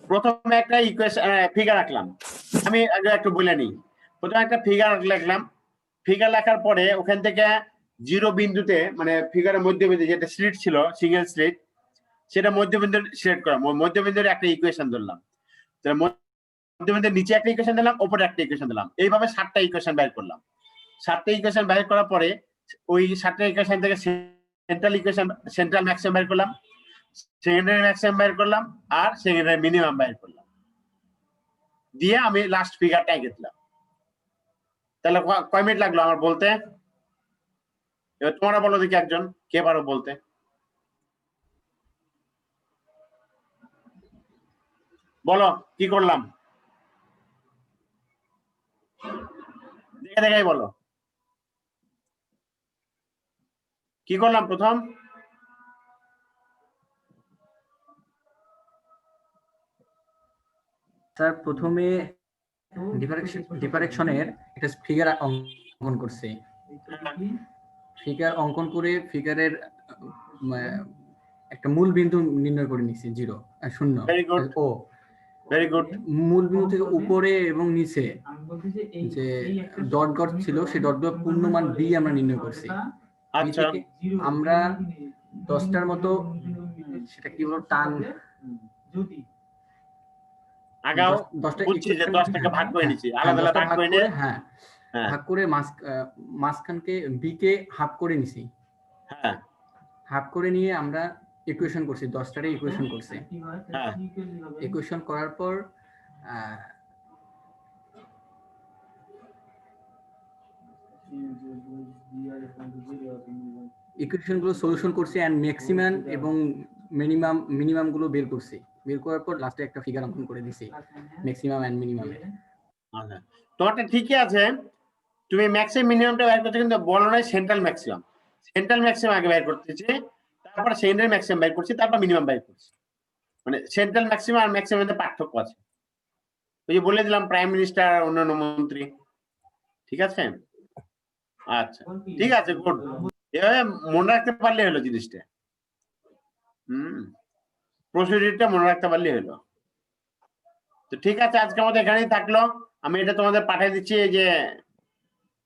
প্রথমে একটা ইকুয়েশন ফিগার রাখলাম। আমি আগে একটু বলে নিই। প্রথমে একটা ফিগার লিখলাম, ফিগার লেখার পরে ওখান থেকে 0 বিন্দুতে মানে ফিগারের মধ্যবিন্দু যেটা স্লিট ছিল সিঙ্গেল স্লিট, সেটা মধ্যবিন্দু সিলেক্ট করলাম, মধ্যবিন্দুর একটা ইকুয়েশন ধরলাম। তাহলে মধ্যবিন্দুর নিচে একটা ইকুয়েশন দিলাম, উপরে একটা ইকুয়েশন দিলাম, এইভাবে 7টা ইকুয়েশন বের করলাম। 7টা ইকুয়েশন বের করার পরে ওই 7টা ইকুয়েশন থেকে সেন্ট্রাল ইকুয়েশন, সেন্ট্রাল ম্যাক্সিমাম বের করলাম, সেকেন্ডারি ম্যাক্সিমাম বের করলাম, আর সেকেন্ডারি মিনিমাম বের করলাম, দিয়ে আমি লাস্ট ফিগারটা এঁকে দিলাম। তাহলে কয় মিনিট লাগলো আমার বলতে? এবার তোমরা বলো দেখি একজন কে পারো বলতে। বলো কি করলাম, দেখে দেখাই বলো কি করলাম প্রথম? স্যার প্রথমে ডিফারেকশনের একটা ফিগার অঙ্কন করছি। ফিগার অঙ্কন করে ফিগারের একটা মূল বিন্দু নির্ণয় করে নিছি, 0 Very good. ও ভেরি গুড। মূল বিন্দু থেকে উপরে এবং নিচে যে ডট ডট ছিল সেই ডট ডট পূর্ণমান বি আমরা নির্ণয় করছি। আচ্ছা আমরা 10টার মতো সেটা কি বলবো টান আগাও 10টা বুঝছি যে 10টাকে ভাগ করে নিছি, আলাদা আলাদা ভাগ করে নিয়ে হ্যাঁ হ্যাঁ ভাগ করে মাঝখানকে বি কে হাফ করে নিছি। হ্যাঁ হাফ করে নিয়ে আমরা ইকুয়েশন করছি, 10টারে ইকুয়েশন করছি। হ্যাঁ ইকুয়েশন করার পর ইকুয়েশন গুলো সলিউশন করছি এন্ড ম্যাক্সিমাম এবং মিনিমাম গুলো বের করছি। বের করার পর লাস্টে একটা ফিগার অঙ্কন করে দিছি ম্যাক্সিমাম এন্ড মিনিমামের। আচ্ছা তোমারটা ঠিকই আছে, তুমি ম্যাক্সিমাম মিনিমামটা বের করতে কিন্তু বলো নাই সেন্ট্রাল ম্যাক্সিমাম। সেন্ট্রাল ম্যাক্সিমাম আগে বের করতেছি, তারপর সেকেন্ডারি ম্যাক্সিমাম বের করছি, তারপর মিনিমাম বের করছি। মানে সেন্ট্রাল ম্যাক্সিমাম আর ম্যাক্সিমামের মধ্যে পার্থক্য আছে। ওই যে বলে দিলাম প্রাইম মিনিস্টার আর অন্যান্য মন্ত্রী, ঠিক আছে? আচ্ছা ঠিক আছে গুড, এভাবে মনে রাখতে পারলে হলো জিনিসটা। প্রসিডিউরটা মনে রাখতে পারলে হলো। তো ঠিক আছে আজকে আমাদের এখানেই থাকলো। আমি এটা তোমাদের পাঠিয়ে দিচ্ছি, এই যে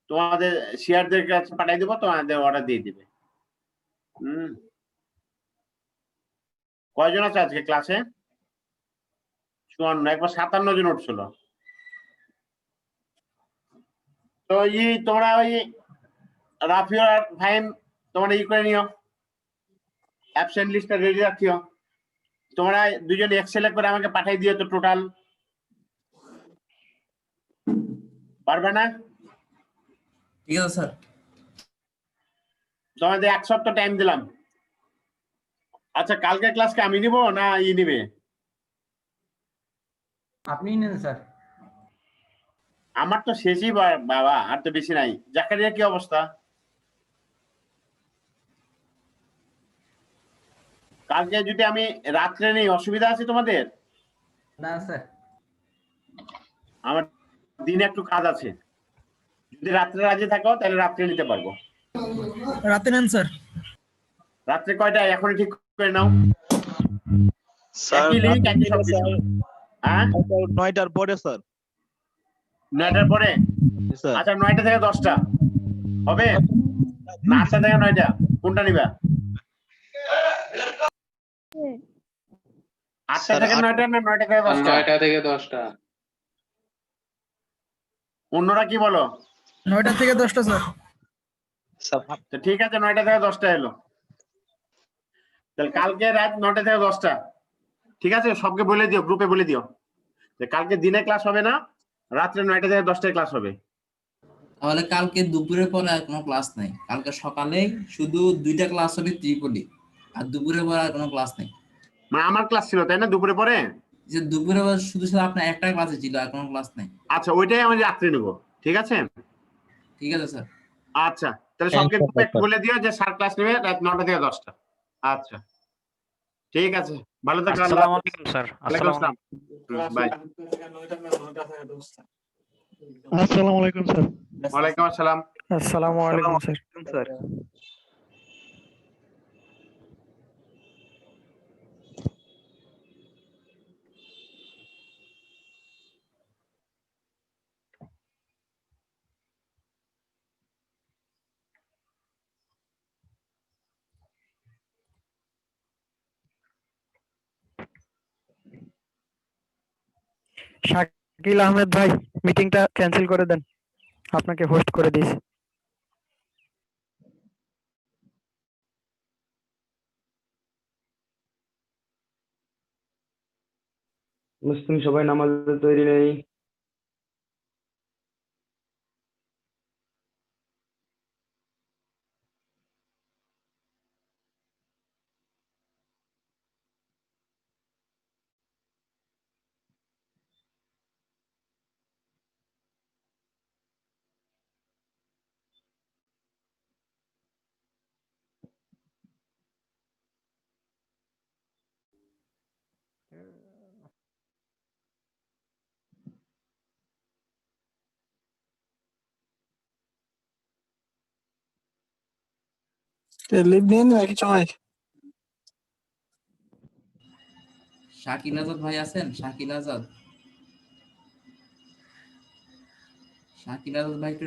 তোমাদের শেয়ারদের কাছে পাঠিয়ে দিব, তোমাদের অর্ডার দিয়ে দিবে। কয়জন আছে আজকে ক্লাসে? 54, একবার 57 জন উঠছিল। তো তোমরা ওই রাফি আর ফাহিম তোমরা করে নিও, অ্যাবসেন্ট লিস্টটা রেডি রাখিও। তোমরা দুজন এক্সেলে করে আমাকে পাঠিয়ে দিও তো টোটাল, পারবে না? ঠিক আছে স্যার। তোমাদের 1 সপ্তাহ টাইম দিলাম। আচ্ছা কালকে ক্লাসকে আমি নিব না নিবে? আপনি নেন স্যার। আমার তো শেষই বাবা, আর তো বেশি নাই। জাকারিয়া কি অবস্থা? কালকে যদি আমি রাত্রে নেই, অসুবিধা আছে তোমাদের? না স্যার। আমার দিনে একটু কাজ আছে, যদি রাত্রে রাজি থাকো তাহলে রাত্রে নিতে পারবো। রাতে নেন স্যার। রাত্রে কয়টায় এখনই ঠিক করে নাও। স্যার একই লিঙ্ক, একই সবকিছু। হ্যাঁ, 9টার পরে স্যার। 9টার পরে? স্যার আচ্ছা, 9টা থেকে 10টা হবে না? 8টা থেকে 9টা কোনটা নিবা? 8টা থেকে 9টা না 9টা থেকে 10টা? 9টা থেকে 10টা। অন্যরা কি বলো? 9টা থেকে 10টা স্যার। তো ঠিক আছে, 9টা থেকে 10টা এলো। তাহলে কালকে রাত 9টা থেকে 10টা, ঠিক আছে? সবকে বলে দিও, গ্রুপে বলে দিও যে কালকে দিনে ক্লাস হবে না, রাত্রে 9টা থেকে 10টায় ক্লাস হবে। তাহলে কালকে দুপুরের পরে আর কোনো ক্লাস নাই, কালকে সকালে শুধু 2টা ক্লাস হবে ত্রিপলি, আর দুপুরের পরে আর কোনো ক্লাস নেই। মানে আমার ক্লাস ছিল তাই না দুপুরে পরে? যে দুপুরে পরে শুধু শুধু আপনার একটা ক্লাসে ছিল, আর কোনো ক্লাস নেই। আচ্ছা, ওইটাই আমি রাত্রে নেবো, ঠিক আছে? ঠিক আছে স্যার। আচ্ছা, তাহলে সবকে গ্রুপে একটু বলে দিও যে স্যার ক্লাস নেবে রাত 9টা থেকে 10টা। আচ্ছা, ঠিক আছে, ভালো থাকবেন। আসসালামু আলাইকুম স্যার। ওয়ালাইকুম আসসালাম, বাই। আসসালামু আলাইকুম স্যার। ওয়ালাইকুম আসসালাম। আসসালামু আলাইকুম স্যার। স্যার শাকিল আহমেদ ভাই, মিটিংটা ক্যান্সেল করে দেন, আপনাকে হোস্ট করে দিয়েছি। মুসলিম সবাই নামাজে তৈরি নেই। লিভ নিন নাকি চয়? শাকিল আজাদ ভাই আছেন? শাকিল আজাদ, শাকিল আজাদ ভাই একটু